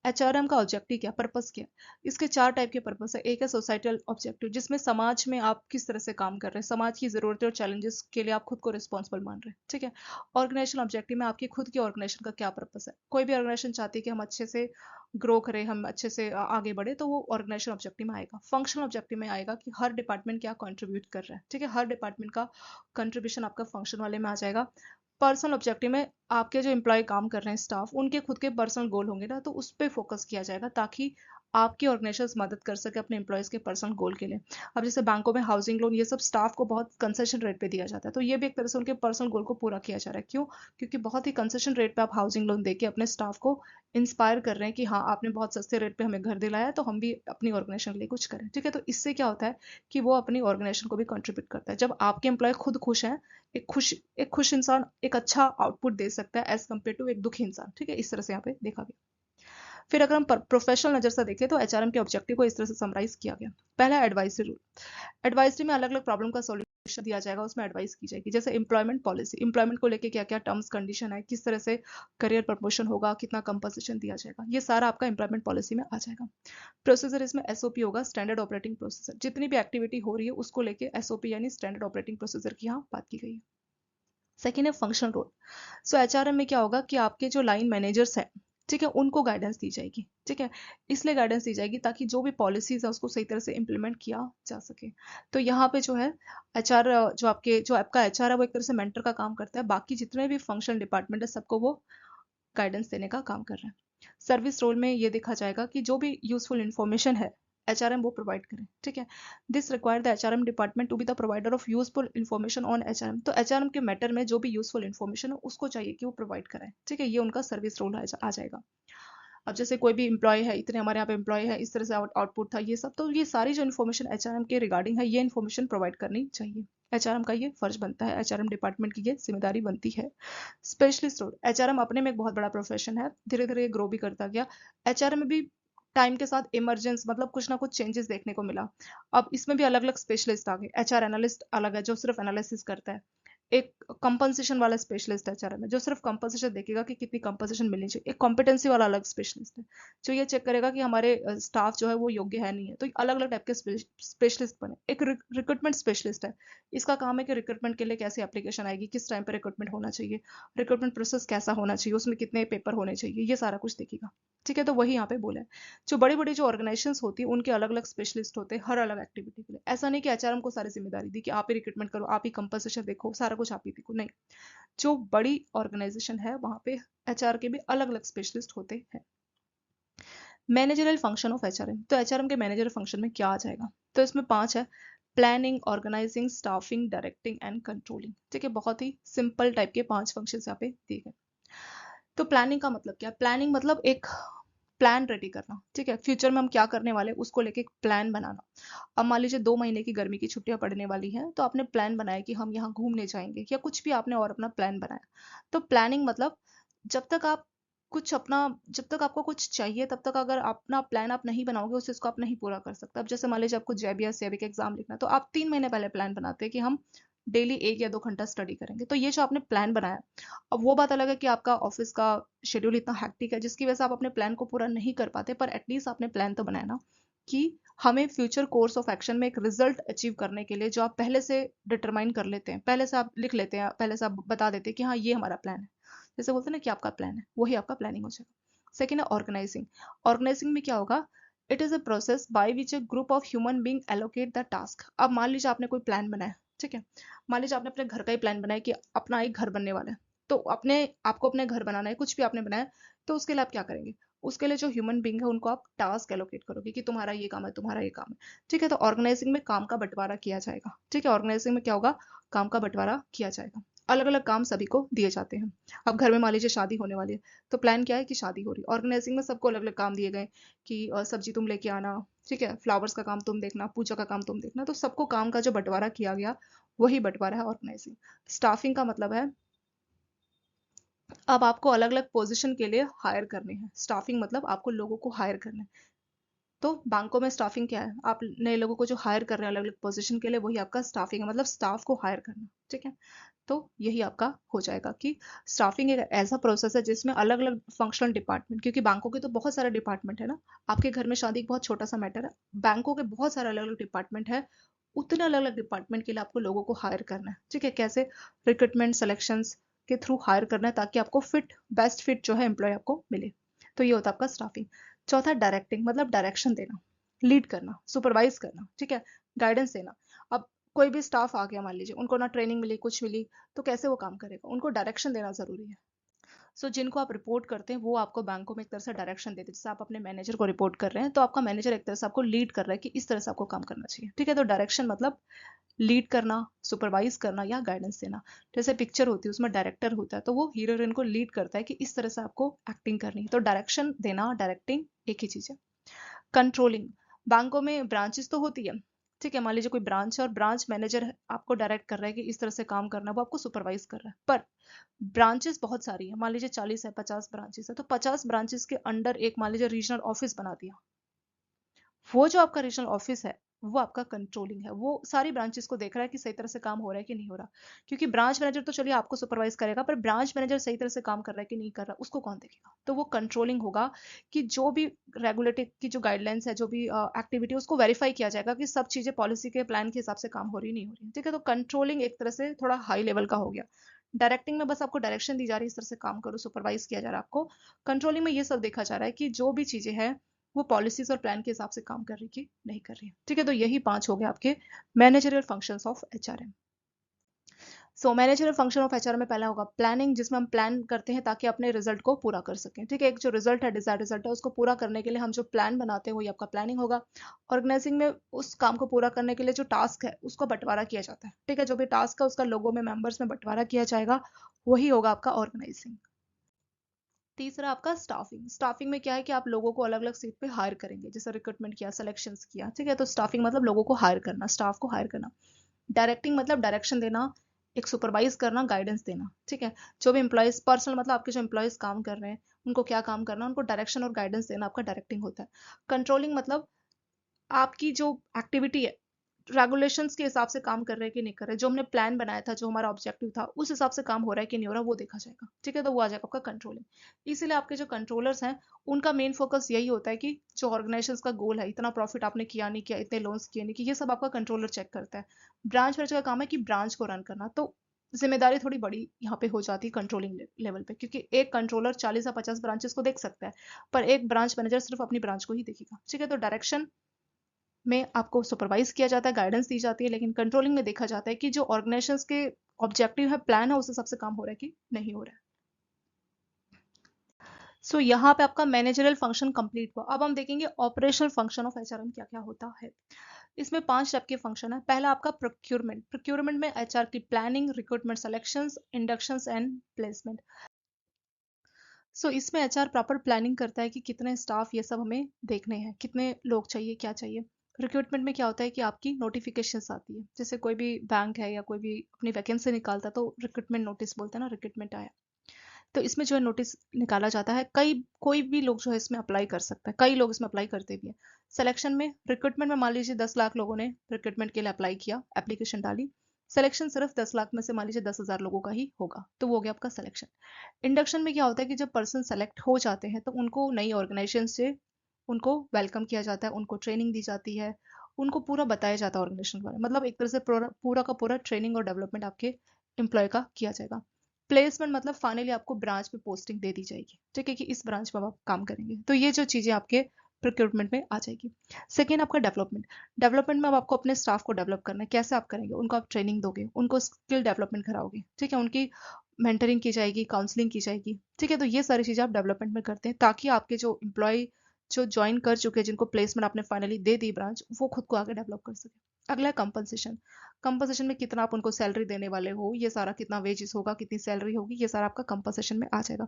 एचआरएम का ऑब्जेक्टिव क्या, पर्पस क्या? इसके चार टाइप के पर्पस है। एक है सोसाइटल ऑब्जेक्टिव, जिसमें समाज में आप किस तरह से काम कर रहे हैं, समाज की जरूरतें और चैलेंजेस के लिए आप खुद को रिस्पॉन्सिबल मान रहे हैं, ठीक है। ऑर्गेनाइजेशन ऑब्जेक्टिव में आपकी खुद की ऑर्गेनाइजेशन का क्या पर्पस है। कोई भी ऑर्गेनाइजेशन चाहती है कि हम अच्छे से ग्रो करें, हम अच्छे से आगे बढ़े, तो वो ऑर्गेनाइजेशन ऑब्जेक्टिव में आएगा। फंक्शनल ऑब्जेक्टिव में आएगा कि हर डिपार्टमेंट क्या कंट्रीब्यूट कर रहा है, ठीक है। हर डिपार्टमेंट का कंट्रीब्यूशन आपका फंक्शन वाले में आ जाएगा। पर्सनल ऑब्जेक्टिव में आपके जो एम्प्लॉय काम कर रहे हैं, स्टाफ, उनके खुद के पर्सनल गोल होंगे ना, तो उस पर फोकस किया जाएगा, ताकि आपकी ऑर्गेनाइजेशन मदद कर सके अपने एम्प्लॉयज के पर्सनल गोल के लिए। अब जैसे बैंकों में हाउसिंग लोन, ये सब स्टाफ को बहुत कंसेशन रेट पे दिया जाता है, तो ये भी एक तरह से उनके पर्सनल गोल को पूरा किया जा रहा है। क्यों? क्योंकि बहुत ही कंसेशन रेट पे आप हाउसिंग लोन देके अपने स्टाफ को इंस्पायर कर रहे हैं कि हाँ, आपने बहुत सस्ते रेट पे हमें घर दिलाया है, तो हम भी अपनी ऑर्गेनाइजेशन के लिए कुछ करें, ठीक है। तो इससे क्या होता है कि वो अपनी ऑर्गेनाइजेशन को भी कंट्रीब्यूट करता है। जब आपके एम्प्लॉय खुद खुश हैं, एक खुश इंसान एक अच्छा आउटपुट दे सकता है एज कम्पेयर टू एक दुखी इंसान, ठीक है। इस तरह से यहाँ पे देखा गया। फिर अगर हम प्रोफेशनल नजर से देखें, तो एचआरएम के ऑब्जेक्टिव को इस तरह से समराइज किया गया। पहला, एडवाइजरी रूल। एडवाइजरी में अलग अलग प्रॉब्लम का सॉल्यूशन दिया जाएगा, उसमें एडवाइस की जाएगी। जैसे एम्प्लॉयमेंट पॉलिसी, एम्प्लॉयमेंट को लेके क्या क्या टर्म्स कंडीशन है, किस तरह से करियर प्रमोशन होगा, कितना कंपनसेशन दिया जाएगा, ये सारा आपका एम्प्लॉयमेंट पॉलिसी में आ जाएगा। प्रोसीजर, इसमें एसओपी होगा, स्टैंडर्ड ऑपरेटिंग प्रोसीजर। जितनी भी एक्टिविटी हो रही है उसको लेके एसओपी यानी स्टैंडर्ड ऑपरेटिंग प्रोसीजर की यहाँ बात की गई है। सेकेंड है फंक्शनल रोल। सो एचआरएम में क्या होगा कि आपके जो लाइन मैनेजर्स हैं, ठीक है, उनको गाइडेंस दी जाएगी, ठीक है। इसलिए गाइडेंस दी जाएगी ताकि जो भी पॉलिसीज है उसको सही तरह से इम्प्लीमेंट किया जा सके। तो यहाँ पे जो है एचआर, जो आपका एचआर है, वो एक तरह से मेंटर का काम करता है, बाकी जितने भी फंक्शनल डिपार्टमेंट है सबको वो गाइडेंस देने का काम कर रहे हैं। सर्विस रोल में ये देखा जाएगा कि जो भी यूजफुल इंफॉर्मेशन है एचआरएम वो प्रोवाइड करें, ठीक है। This require the HRM department to be the provider of useful information on HRM. तो एचआरएम के मैटर में जो भी यूजफुल इंफॉर्मेशन है उसको चाहिए कि वो प्रोवाइड करें, ठीक है। ये उनका सर्विस रोल आ जाएगा। अब जैसे कोई भी एम्प्लॉय है, इतने हमारे यहाँ पे एम्प्लॉय है, इस तरह से आउटपुट था, ये सब, तो ये सारी जो इन्फॉर्मेशन एचआरएम के रिगार्डिंग है, ये इन्फॉर्मेशन प्रोवाइड करनी चाहिए। एचआरएम का ये फर्ज बनता है, एचआरएम डिपार्टमेंट की ये जिम्मेदारी बनती है। स्पेशलिस्ट रोल, एचआरएम अपने में एक बहुत बड़ा प्रोफेशन है, धीरे धीरे ये ग्रो भी करता गया। एचआरएम में भी टाइम के साथ इमरजेंस, मतलब कुछ ना कुछ चेंजेस देखने को मिला। अब इसमें भी अलग अलग स्पेशलिस्ट आ गए। एचआर एनालिस्ट अलग है, जो सिर्फ एनालिसिस करता है। एक कंपनसेशन वाला स्पेशलिस्ट है एचआरएम में, जो सिर्फ कंपनसेशन देखेगा कि कितनी कंपनसेशन मिलनी चाहिए। एक कॉम्पिटेंसी वाला अलग स्पेशलिस्ट है, जो ये चेक करेगा कि हमारे स्टाफ जो है वो योग्य है नहीं है। तो अलग अलग टाइप के स्पेशलिस्ट बने। एक रिक्रूटमेंट स्पेशलिस्ट है, इसका काम है कि रिक्रूटमेंट के लिए कैसी एप्लीकेशन आएगी, किस टाइम पर रिक्रूटमेंट होना चाहिए, रिक्रूटमेंट प्रोसेस कैसा होना चाहिए, उसमें कितने पेपर होने चाहिए, ये सारा कुछ देखेगा, ठीक है। तो वही यहाँ पे बोला है। जो बड़ी बड़ी जो ऑर्गेनाइजेशन होती है उनके अलग अलग स्पेशलिस्ट होते हैं हर अलग एक्टिविटी के लिए। ऐसा नहीं कि एचआरएम को सारी जिम्मेदारी दी कि आप ही रिक्रूटमेंट करो, आप ही कंपनसेशन देखो, सारा कुछ आप ही देखो, नहीं। जो बड़ी ऑर्गेनाइजेशन है वहां पे एचआर के भी अलग अलग स्पेशलिस्ट होते हैं। मैनेजरल फंक्शन ऑफ एचआरएम, तो एचआरएम के मैनेजर फंक्शन में क्या आ जाएगा? तो इसमें 5 है: planning, organising, staffing, directing and controlling, ठीक है। बहुत ही सिंपल टाइप के 5 फंक्शन यहाँ पे दिए गए। तो प्लानिंग का मतलब क्या है? प्लानिंग मतलब एक प्लान रेडी करना, ठीक है, फ्यूचर में हम क्या करने वाले हैं उसको लेके एक प्लान बनाना। अब मान लीजिए 2 महीने की गर्मी की छुट्टियां पड़ने वाली हैं, तो आपने प्लान बनाया कि हम यहाँ घूमने जाएंगे या कुछ भी आपने और अपना प्लान बनाया। तो प्लानिंग मतलब जब तक आप कुछ अपना जब तक आपको कुछ चाहिए तब तक अगर अपना प्लान आप नहीं बनाओगे उस चीज को आप नहीं पूरा कर सकते। अब जैसे मान लीजिए आपको जैब या सेविक एग्जाम लिखना है, तो आप 3 महीने पहले प्लान बनाते हैं कि हम डेली 1 या 2 घंटा स्टडी करेंगे। तो ये जो आपने प्लान बनाया, अब वो बात अलग है कि आपका ऑफिस का शेड्यूल इतना हैक्टिक है जिसकी वजह से आप अपने प्लान को पूरा नहीं कर पाते, पर एटलीस्ट आपने प्लान तो बनाया ना कि हमें फ्यूचर कोर्स ऑफ एक्शन में एक रिजल्ट अचीव करने के लिए जो आप पहले से डिटरमाइन कर लेते हैं, पहले से आप लिख लेते हैं, पहले से आप बता देते हैं कि हाँ ये हमारा प्लान है, जैसे बोलते हैं ना कि आपका प्लान है, वही आपका प्लानिंग हो जाएगा। सेकेंड है ऑर्गेनाइजिंग। ऑर्गेनाइजिंग में क्या होगा, it is a process by which a group of human being allocate the task. अब मान लीजिए आपने कोई प्लान बनाया, ठीक है, मान लीजिए आपने अपने घर का ही प्लान बनाया कि अपना एक घर बनने वाला है, तो अपने आपको अपने घर बनाना है, कुछ भी आपने बनाया, तो उसके लिए आप क्या करेंगे, उसके लिए जो ह्यूमन बींग है उनको आप टास्क एलोकेट करोगे कि तुम्हारा ये काम है, तुम्हारा ये काम है, ठीक है। तो ऑर्गेनाइजिंग में काम का बंटवारा किया जाएगा, ठीक है, ऑर्गेनाइजिंग में क्या होगा, काम का बंटवारा किया जाएगा, अलग अलग काम सभी को दिए जाते हैं। अब घर में मान लीजिए शादी होने वाली है, तो प्लान क्या है कि शादी हो रही है, ऑर्गेनाइजिंग में सबको अलग अलग काम दिए गए कि सब्जी तुम लेके आना, ठीक है, फ्लावर्स का काम तुम देखना, पूजा का काम तुम देखना, तो सबको काम का जो बंटवारा किया गया वही बंटवारा है ऑर्गेनाइजिंग। स्टाफिंग का मतलब है अब आपको अलग अलग पोजीशन के लिए हायर करने हैं। स्टाफिंग मतलब आपको लोगों को हायर करना है। तो बैंकों में स्टाफिंग क्या है, आप नए लोगों को जो हायर कर रहे हैं अलग अलग पोजीशन के लिए, वही आपका स्टाफिंग है, मतलब स्टाफ को हायर करना, ठीक है। तो यही आपका हो जाएगा कि स्टाफिंग एक ऐसा प्रोसेस है जिसमें अलग अलग फंक्शनल डिपार्टमेंट, क्योंकि बैंकों के तो बहुत सारे डिपार्टमेंट है ना, आपके घर में शादी एक बहुत छोटा सा मैटर है, बैंकों के बहुत सारे अलग अलग डिपार्टमेंट है, उतने अलग अलग डिपार्टमेंट के लिए आपको लोगों को हायर करना है, ठीक है, कैसे रिक्रूटमेंट सिलेक्शंस के थ्रू हायर करना है ताकि आपको बेस्ट फिट जो है एम्प्लॉय आपको मिले। तो ये होता है आपका स्टाफिंग। चौथा डायरेक्टिंग, मतलब डायरेक्शन देना, लीड करना, सुपरवाइज करना, ठीक है, गाइडेंस देना। अब कोई भी स्टाफ आ गया मान लीजिए, उनको ना ट्रेनिंग मिली कुछ मिली, तो कैसे वो काम करेगा, उनको डायरेक्शन देना जरूरी है। सो जिनको आप रिपोर्ट करते हैं वो आपको बैंकों में एक तरह से डायरेक्शन देते हैं, जैसे आप अपने मैनेजर को रिपोर्ट कर रहे हैं तो आपका मैनेजर एक तरह से आपको लीड कर रहा है कि इस तरह से आपको काम करना चाहिए, ठीक है। तो डायरेक्शन मतलब लीड करना, सुपरवाइज करना या गाइडेंस देना। जैसे पिक्चर होती है उसमें डायरेक्टर होता है, तो वो हीरो हीरोइन को लीड करता है कि इस तरह से आपको एक्टिंग करनी है। तो डायरेक्शन देना, डायरेक्टिंग एक ही चीज है। कंट्रोलिंग, बैंकों में ब्रांचेस तो होती है, ठीक है, मान लीजिए कोई ब्रांच है और ब्रांच मैनेजर आपको डायरेक्ट कर रहा है कि इस तरह से काम करना है, वो आपको सुपरवाइज कर रहा है, पर ब्रांचेस बहुत सारी है, मान लीजिए 40 है, 50 ब्रांचेस है, तो 50 ब्रांचेस के अंडर एक मान लीजिए रीजनल ऑफिस बना दिया, वो जो आपका रीजनल ऑफिस है वो आपका कंट्रोलिंग है, वो सारी ब्रांचेस को देख रहा है कि सही तरह से काम हो रहा है कि नहीं हो रहा। क्योंकि ब्रांच मैनेजर तो चलिए आपको सुपरवाइज करेगा, पर ब्रांच मैनेजर सही तरह से काम कर रहा है कि नहीं कर रहा उसको कौन देखेगा, तो वो कंट्रोलिंग होगा कि जो भी रेगुलेटरी की जो गाइडलाइंस है, जो भी एक्टिविटी उसको वेरीफाई किया जाएगा कि सब चीजें पॉलिसी के प्लान के हिसाब से काम हो रही नहीं हो रही, ठीक है। तो कंट्रोलिंग एक तरह से थोड़ा हाई लेवल का हो गया। डायरेक्टिंग में बस आपको डायरेक्शन दी जा रही है, इस तरह से काम करो, सुपरवाइज किया जा रहा है आपको। कंट्रोलिंग में ये सब देखा जा रहा है कि जो भी चीजें हैं वो पॉलिसीज और प्लान के हिसाब से काम कर रही कि नहीं कर रही है, ठीक है। तो यही 5 हो गए आपके managerial functions of HRM. So managerial function of HRM में पहला होगा प्लानिंग, जिसमें हम प्लान करते हैं ताकि अपने रिजल्ट को पूरा कर सकें, ठीक है। एक जो रिजल्ट है, डिजायर्ड रिजल्ट है, उसको पूरा करने के लिए हम जो प्लान बनाते हैं वही आपका प्लानिंग होगा। ऑर्गेनाइजिंग में उस काम को पूरा करने के लिए जो टास्क है उसको बंटवारा किया जाता है, ठीक है, जो भी टास्क है उसका लोगों में मेंबर्स में बंटवारा किया जाएगा, वही होगा आपका ऑर्गेनाइजिंग। तीसरा आपका स्टाफिंग। स्टाफिंग में क्या है कि आप लोगों को अलग अलग सीट पे हायर करेंगे, जैसे रिक्रूटमेंट किया, सिलेक्शंस किया, ठीक है। तो स्टाफिंग मतलब लोगों को हायर करना, स्टाफ को हायर करना। डायरेक्टिंग मतलब डायरेक्शन देना, एक सुपरवाइज करना, गाइडेंस देना, ठीक है। जो भी एम्प्लॉयज पर्सनल मतलब आपके जो एम्प्लॉयज काम कर रहे हैं उनको क्या काम करना, उनको डायरेक्शन और गाइडेंस देना आपका डायरेक्टिंग होता है। कंट्रोलिंग मतलब आपकी जो एक्टिविटी है रेगुलेशंस के हिसाब से काम कर रहे हैं कि नहीं कर रहे, जो हमने प्लान बनाया था, जो हमारा ऑब्जेक्टिव था उस हिसाब से काम हो रहा है कि नहीं हो रहा, वो देखा जाएगा, ठीक है। तो वो आ जाएगा आपका कंट्रोलिंग। इसीलिए आपके जो कंट्रोलर्स हैं उनका मेन फोकस यही होता है कि जो ऑर्गेनाइजेशन का गोल है, इतना प्रॉफिट आपने किया नहीं किया, इतने लोन्स किए नहीं किए, ये सब आपका कंट्रोलर चेक करता है। ब्रांच मैनेजर का काम है कि ब्रांच को रन करना, तो जिम्मेदारी थोड़ी बड़ी यहाँ पे हो जाती है कंट्रोलिंग लेवल पे, क्योंकि एक कंट्रोलर 40 या 50 ब्रांचेस को देख सकता है, पर एक ब्रांच मैनेजर सिर्फ अपनी ब्रांच को ही देखेगा, ठीक है। तो डायरेक्शन में आपको सुपरवाइज किया जाता है, गाइडेंस दी जाती है, लेकिन कंट्रोलिंग में देखा जाता है कि जो ऑर्गेनाइजेशंस के ऑब्जेक्टिव है, प्लान है, उस हिसाब से काम हो रहा है कि नहीं हो रहा है। सो यहाँ पे आपका मैनेजरियल फंक्शन कंप्लीट हुआ। अब हम देखेंगे ऑपरेशनल फंक्शन ऑफ एचआरएम क्या क्या होता है। इसमें 5 स्टेप के फंक्शन है। पहला आपका प्रोक्यूरमेंट। प्रोक्यूरमेंट में एचआर की planning, recruitment, selections, inductions and placement. So इसमें एचआर प्रॉपर प्लानिंग करता है कि कितने स्टाफ ये सब हमें देखने हैं, कितने लोग चाहिए, क्या चाहिए। रिक्रूटमेंट में क्या होता है कि आपकी नोटिफिकेशंस आती है, जैसे कोई भी बैंक है या कोई भी अपनी वैकेंसी निकालता है तो रिक्रूटमेंट नोटिस बोलते हैं ना, रिक्रूटमेंट आया। तो इसमें जो है नोटिस निकाला जाता है, कोई भी लोग जो है इसमें अप्लाई कर सकता है, कई लोग इसमें अप्लाई करते भी हैं। सिलेक्शन में, रिक्रूटमेंट में मान लीजिए 10 लाख लोगों ने रिक्रूटमेंट के लिए अप्लाई किया, एप्लीकेशन डाली। सिलेक्शन सिर्फ 10 लाख में से मान लीजिए 10,000 लोगों का ही होगा, तो वो हो गया आपका सिलेक्शन। इंडक्शन में क्या होता है कि जब पर्सन सेलेक्ट हो जाते हैं तो उनको नई ऑर्गेनाइजेशन से उनको वेलकम किया जाता है, उनको ट्रेनिंग दी जाती है, उनको पूरा बताया जाता है ऑर्गेनाइजेशन के बारे में। मतलब एक तरह से पूरा पूरा का पूरा ट्रेनिंग और डेवलपमेंट आपके एम्प्लॉय का किया जाएगा। प्लेसमेंट मतलब फाइनली आपको ब्रांच पे पोस्टिंग दे दी जाएगी, ठीक है, कि इस ब्रांच में आप काम करेंगे। तो ये जो चीजें आपके प्रिक्रूटमेंट में आ जाएगी। सेकेंड आपका डेवलपमेंट। डेवलपमेंट में अब आपको अपने स्टाफ को डेवलप करना है। कैसे आप करेंगे? उनको आप ट्रेनिंग दोगे, उनको स्किल डेवलपमेंट कराओगे, ठीक है, उनकी मेंटरिंग की जाएगी, काउंसलिंग की जाएगी, ठीक है। तो ये सारी चीजें आप डेवलपमेंट में करते हैं ताकि आपके जो एम्प्लॉय जो ज्वाइन कर चुके हैं, जिनको प्लेसमेंट आपने फाइनली दे दी ब्रांच, वो खुद को आगे डेवलप कर सके। अगला है कंपनसेशन। कंपनसेशन में कितना आप उनको सैलरी देने वाले हो, ये सारा कितना वेजेस होगा, कितनी सैलरी होगी, ये सारा आपका कंपनसेशन में आ जाएगा।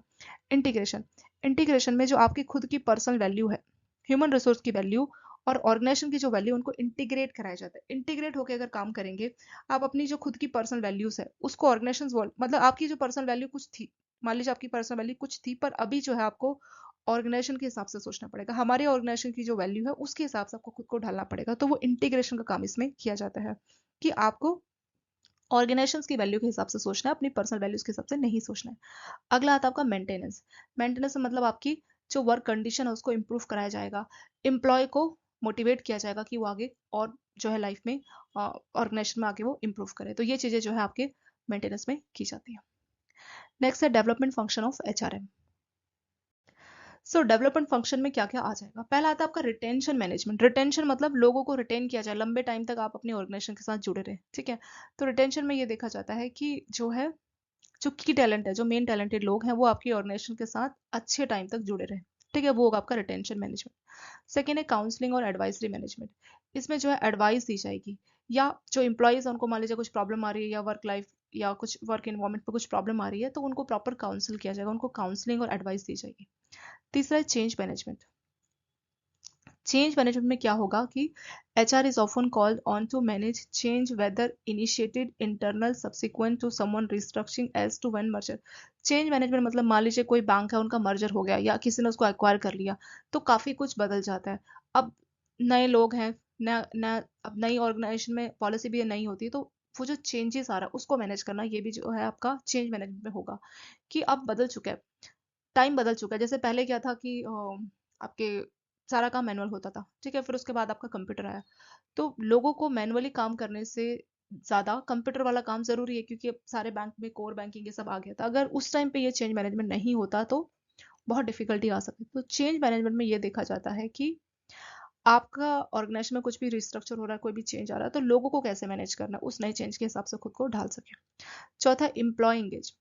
इंटीग्रेशन। इंटीग्रेशन में जो आपकी खुद की पर्सनल वैल्यू है, ह्यूमन रिसोर्स की वैल्यू और ऑर्गेनाइजेशन की जो वैल्यू, उनको इंटीग्रेट कराया जाता है। इंटीग्रेट होकर अगर काम करेंगे, आप अपनी जो खुद की पर्सनल वैल्यूज है उसको ऑर्गेनाइजेशन, मतलब आपकी जो पर्सनल वैल्यू कुछ थी, मान लीजिए आपकी पर्सनल वैल्यू कुछ थी, पर अभी जो है आपको ऑर्गेनाइजेशन के हिसाब से सोचना पड़ेगा, हमारे ऑर्गेनाइजेशन की जो वैल्यू है उसके हिसाब से आपको खुद को ढालना पड़ेगा। तो वो इंटीग्रेशन का काम इसमें किया जाता है कि आपको ऑर्गेनाइजेशन की वैल्यू के हिसाब से सोचना है, अपनी पर्सनल वैल्यूज के हिसाब से नहीं सोचना है। अगला आता है आपका मेंटेनेंस। मेंटेनेंस मतलब आपकी जो वर्क कंडीशन है उसको इम्प्रूव कराया जाएगा, एम्प्लॉय को मोटिवेट किया जाएगा कि वो आगे और जो है लाइफ में ऑर्गेनाइजेशन में आगे वो इम्प्रूव करे। तो ये चीजें जो है आपके मेंटेनेंस में की जाती है। नेक्स्ट है development function of HRM. So development function में क्या क्या आ जाएगा? पहला आता है आपका रिटेंशन मैनेजमेंट। रिटेंशन मतलब लोगों को रिटेन किया जाए, लंबे टाइम तक आप अपनी ऑर्गेनाइजेशन के साथ जुड़े रहे, ठीक है। तो रिटेंशन में ये देखा जाता है कि जो है, जो की टैलेंट है, जो मेन टैलेंटेड लोग हैं, वो आपकी ऑर्गेनाइजेशन के साथ अच्छे टाइम तक जुड़े रहे, ठीक है, वो होगा आपका रिटेंशन मैनेजमेंट। सेकेंड है काउंसलिंग और एडवाइजरी मैनेजमेंट। इसमें जो है एडवाइस दी जाएगी, या जो इंप्लॉइज है उनको मान लीजिए कुछ प्रॉब्लम आ रही है, या वर्क लाइफ या कुछ वर्क इन्वायरमेंट पर कुछ प्रॉब्लम आ रही है, तो उनको प्रॉपर काउंसिल किया जाएगा, उनको काउंसलिंग और एडवाइस दी जाएगी। तीसरा है चेंज मैनेजमेंट। चेंज मैनेजमेंट में क्या होगा कि HR is often called on to manage change whether initiated internal subsequent to someone restructuring as to when merger। Change management मतलब मान लीजिए कोई बैंक है, उनका मर्जर हो गया या किसी ने उसको एक्वायर कर लिया, तो काफी कुछ बदल जाता है। अब नए लोग हैं, नया नया, अब नई ऑर्गेनाइजेशन में पॉलिसी भी नई होती है, तो वो जो चेंजेस आ रहा है उसको मैनेज करना, ये भी जो है आपका चेंज मैनेजमेंट में होगा। कि अब बदल चुका है, टाइम बदल चुका है। जैसे पहले क्या था कि आपके सारा काम मैनुअल होता था, ठीक है, फिर उसके बाद आपका कंप्यूटर आया। तो लोगों को मैनुअली काम करने से ज्यादा कंप्यूटर वाला काम जरूरी है, क्योंकि अब सारे बैंक में कोर बैंकिंग ये सब आ गया था। अगर उस टाइम पे ये चेंज मैनेजमेंट नहीं होता तो बहुत डिफिकल्टी आ सकती। तो चेंज मैनेजमेंट में ये देखा जाता है कि आपका ऑर्गेनाइजेशन में कुछ भी रिस्ट्रक्चर हो रहा है, कोई भी चेंज आ रहा है, तो लोगों को कैसे मैनेज करना है, उस नए चेंज के हिसाब से खुद को ढाल सके। चौथा, एम्प्लॉय एंगेज।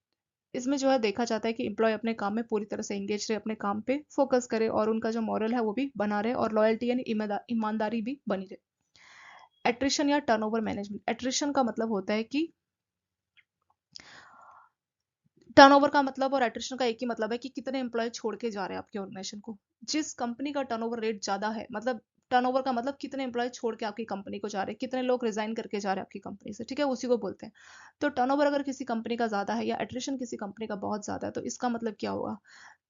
इसमें जो है देखा जाता है कि एम्प्लॉय अपने काम में पूरी तरह से एंगेज रहे, अपने काम पे फोकस करे, और उनका जो मॉरल है वो भी बना रहे, और लॉयल्टी यानी ईमानदारी भी बनी रहे। एट्रिशन या टर्नओवर मैनेजमेंट। एट्रिशन का मतलब होता है कि टर्नओवर का मतलब और एट्रिशन का एक ही मतलब है कि कितने एम्प्लॉय छोड़ के जा रहे हैं आपके ऑर्गेनाइजेशन को। जिस कंपनी का टर्नओवर रेट ज्यादा है, मतलब टर्नओवर का मतलब कितने एम्प्लॉय छोड़ के आपकी कंपनी को जा रहे हैं, कितने लोग रिजाइन करके जा रहे हैं आपकी कंपनी से, ठीक है, उसी को बोलते हैं। तो टर्नओवर अगर किसी कंपनी का ज्यादा है या एट्रिशन किसी कंपनी का बहुत ज्यादा है, तो इसका मतलब क्या होगा?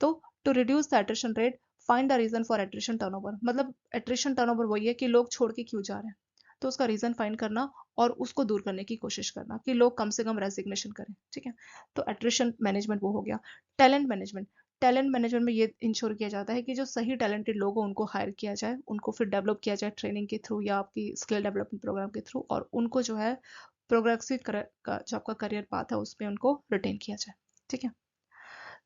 तो to reduce the attrition rate, find the reason for attrition turnover. मतलब एट्रिशन टर्नओवर वही है कि लोग छोड़ के क्यों जा रहे हैं, तो उसका रीजन फाइंड करना और उसको दूर करने की कोशिश करना कि लोग कम से कम रेजिग्नेशन करें, ठीक है। तो एट्रिशन मैनेजमेंट वो हो गया। Talent management. टैलेंट मैनेजमेंट में ये इंश्योर किया जाता है कि जो सही टैलेंटेड लोग हो उनको हायर किया जाए, उनको फिर डेवलप किया जाए ट्रेनिंग के थ्रू या आपकी स्किल डेवलपमेंट प्रोग्राम के थ्रू, और उनको जो है प्रोग्रेसिव का जो आपका करियर पाथ है उसमें उनको रिटेन किया जाए, ठीक है।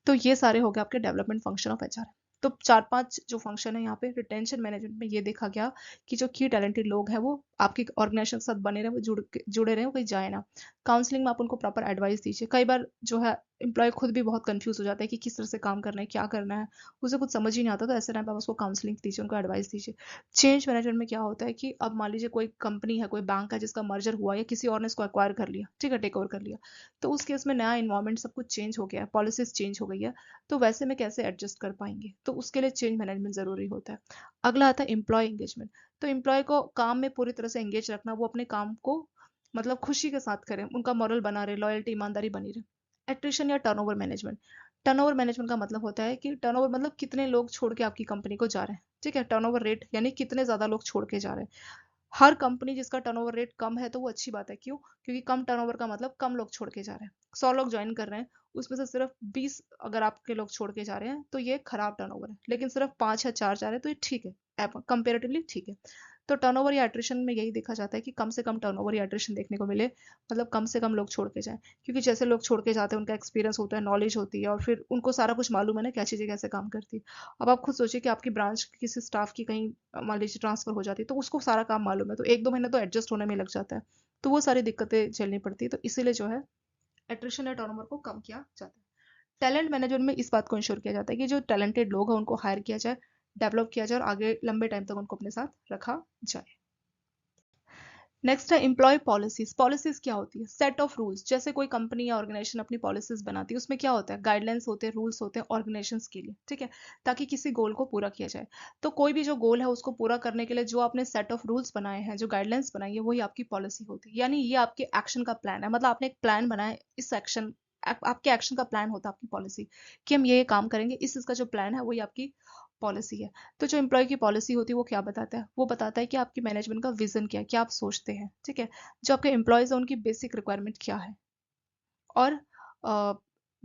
तो ये सारे हो गए आपके डेवलपमेंट फंक्शन ऑफ HR। तो 4-5 जो फंक्शन है यहाँ पे रिटेंशन मैनेजमेंट में, ये देखा गया कि जो की टैलेंटेड लोग हैं वो आपकी ऑर्गेनाइजेशन के साथ बने रहे, वो जुड़े रहे, वो कहीं जाए ना। काउंसलिंग में आप उनको प्रॉपर एडवाइस दीजिए। कई बार जो है एम्प्लॉय खुद भी बहुत कंफ्यूज हो जाता है कि किस तरह से काम करना है, क्या करना है, उसे कुछ समझ ही नहीं आता। तो ऐसे टाइम पे आप उसको काउंसलिंग दीजिए, उनको एडवाइस दीजिए। चेंज मैनेजमेंट में क्या होता है कि अब मान लीजिए कोई कंपनी है, कोई बैंक है जिसका मर्जर हुआ या किसी और ने इसको एक्वायर कर लिया, ठीक है, टेक ओवर कर लिया, तो उस केस में नया इन्वायरमेंट सब कुछ चेंज हो गया है, पॉलिसीज चेंज हो गई है, तो वैसे में कैसे एडजस्ट कर पाएंगे, तो उसके लिए चेंज मैनेजमेंट जरूरी होता है। अगला आता है एम्प्लॉय एंगेजमेंट। तो एम्प्लॉय को काम में पूरी तरह से एंगेज रखना, वो अपने काम को मतलब खुशी के साथ करें, उनका मॉरल बना रहे, लॉयल्टी ईमानदारी बनी रहे। एट्रिशन या टर्नओवर मैनेजमेंट। टर्नओवर मैनेजमेंट का मतलब होता है कि टर्नओवर मतलब कितने लोग छोड़ के आपकी कंपनी को जा रहे हैं, ठीक है। टर्नओवर रेट यानी कितने ज्यादा लोग छोड़ के जा रहे हैं। हर कंपनी जिसका टर्नओवर रेट कम है तो वो अच्छी बात है, क्यों? क्योंकि कम टर्नओवर का मतलब कम लोग छोड़ के जा रहे हैं। 100 लोग ज्वाइन कर रहे हैं, उसमें से सिर्फ 20 अगर आपके लोग छोड़ के जा रहे हैं तो ये खराब टर्नओवर है, लेकिन सिर्फ 5 या 4 जा रहे हैं तो ये ठीक है, कंपेरेटिवली ठीक है। तो टर्नओवर या एट्रिशन में यही देखा जाता है कि कम से कम टर्नओवर या एट्रिशन देखने को मिले, मतलब कम से कम लोग छोड़ के जाएं। क्योंकि जैसे लोग छोड़ के जाते हैं उनका एक्सपीरियंस होता है, नॉलेज होती है, और फिर उनको सारा कुछ मालूम है ना, क्या चीज़ें कैसे काम करती है। अब आप खुद सोचिए कि आपकी ब्रांच किसी स्टाफ की कहीं मान लीजिए ट्रांसफर हो जाती है, तो उसको सारा काम मालूम है, तो 1-2 महीने तो एडजस्ट होने में लग जाता है। तो वो सारी दिक्कतें झेलनी पड़ती है, तो इसीलिए जो है एट्रिशन या टर्नओवर को कम किया जाता है। टैलेंट मैनेजमेंट में इस बात को इंश्योर किया जाता है कि जो टैलेंटेड लोग हैं उनको हायर किया जाए, डेवलप किया जाए और आगे लंबे टाइम तक उनको अपने साथ रखा जाए। नेक्स्ट है एम्प्लॉय पॉलिसीज। पॉलिसीज क्या होती है? Set of rules. जैसे कोई कंपनी या ऑर्गेनाइजेशन अपनी पॉलिसीज बनाती है, उसमें क्या होता है? गाइडलाइंस होते हैं, रूल्स होते हैं ऑर्गेनाइजेशन के लिए, ठीक है, ताकि किसी गोल को पूरा किया जाए। तो कोई भी जो गोल है उसको पूरा करने के लिए जो आपने सेट ऑफ रूल्स बनाए हैं, जो गाइडलाइंस बनाई है, वही आपकी पॉलिसी होती है। यानी ये आपके एक्शन का प्लान है, मतलब आपने एक प्लान बनाया, इस एक्शन आपके एक्शन का प्लान होता है आपकी पॉलिसी, कि हम ये काम करेंगे, इस इसका जो प्लान है वही आपकी पॉलिसी है। तो जो एम्प्लॉय की पॉलिसी होती है वो क्या बताता है? वो बताता है कि आपकी मैनेजमेंट का विजन क्या है, क्या आप सोचते हैं, ठीक है। जो आपके एम्प्लॉयज है उनकी बेसिक रिक्वायरमेंट क्या है, और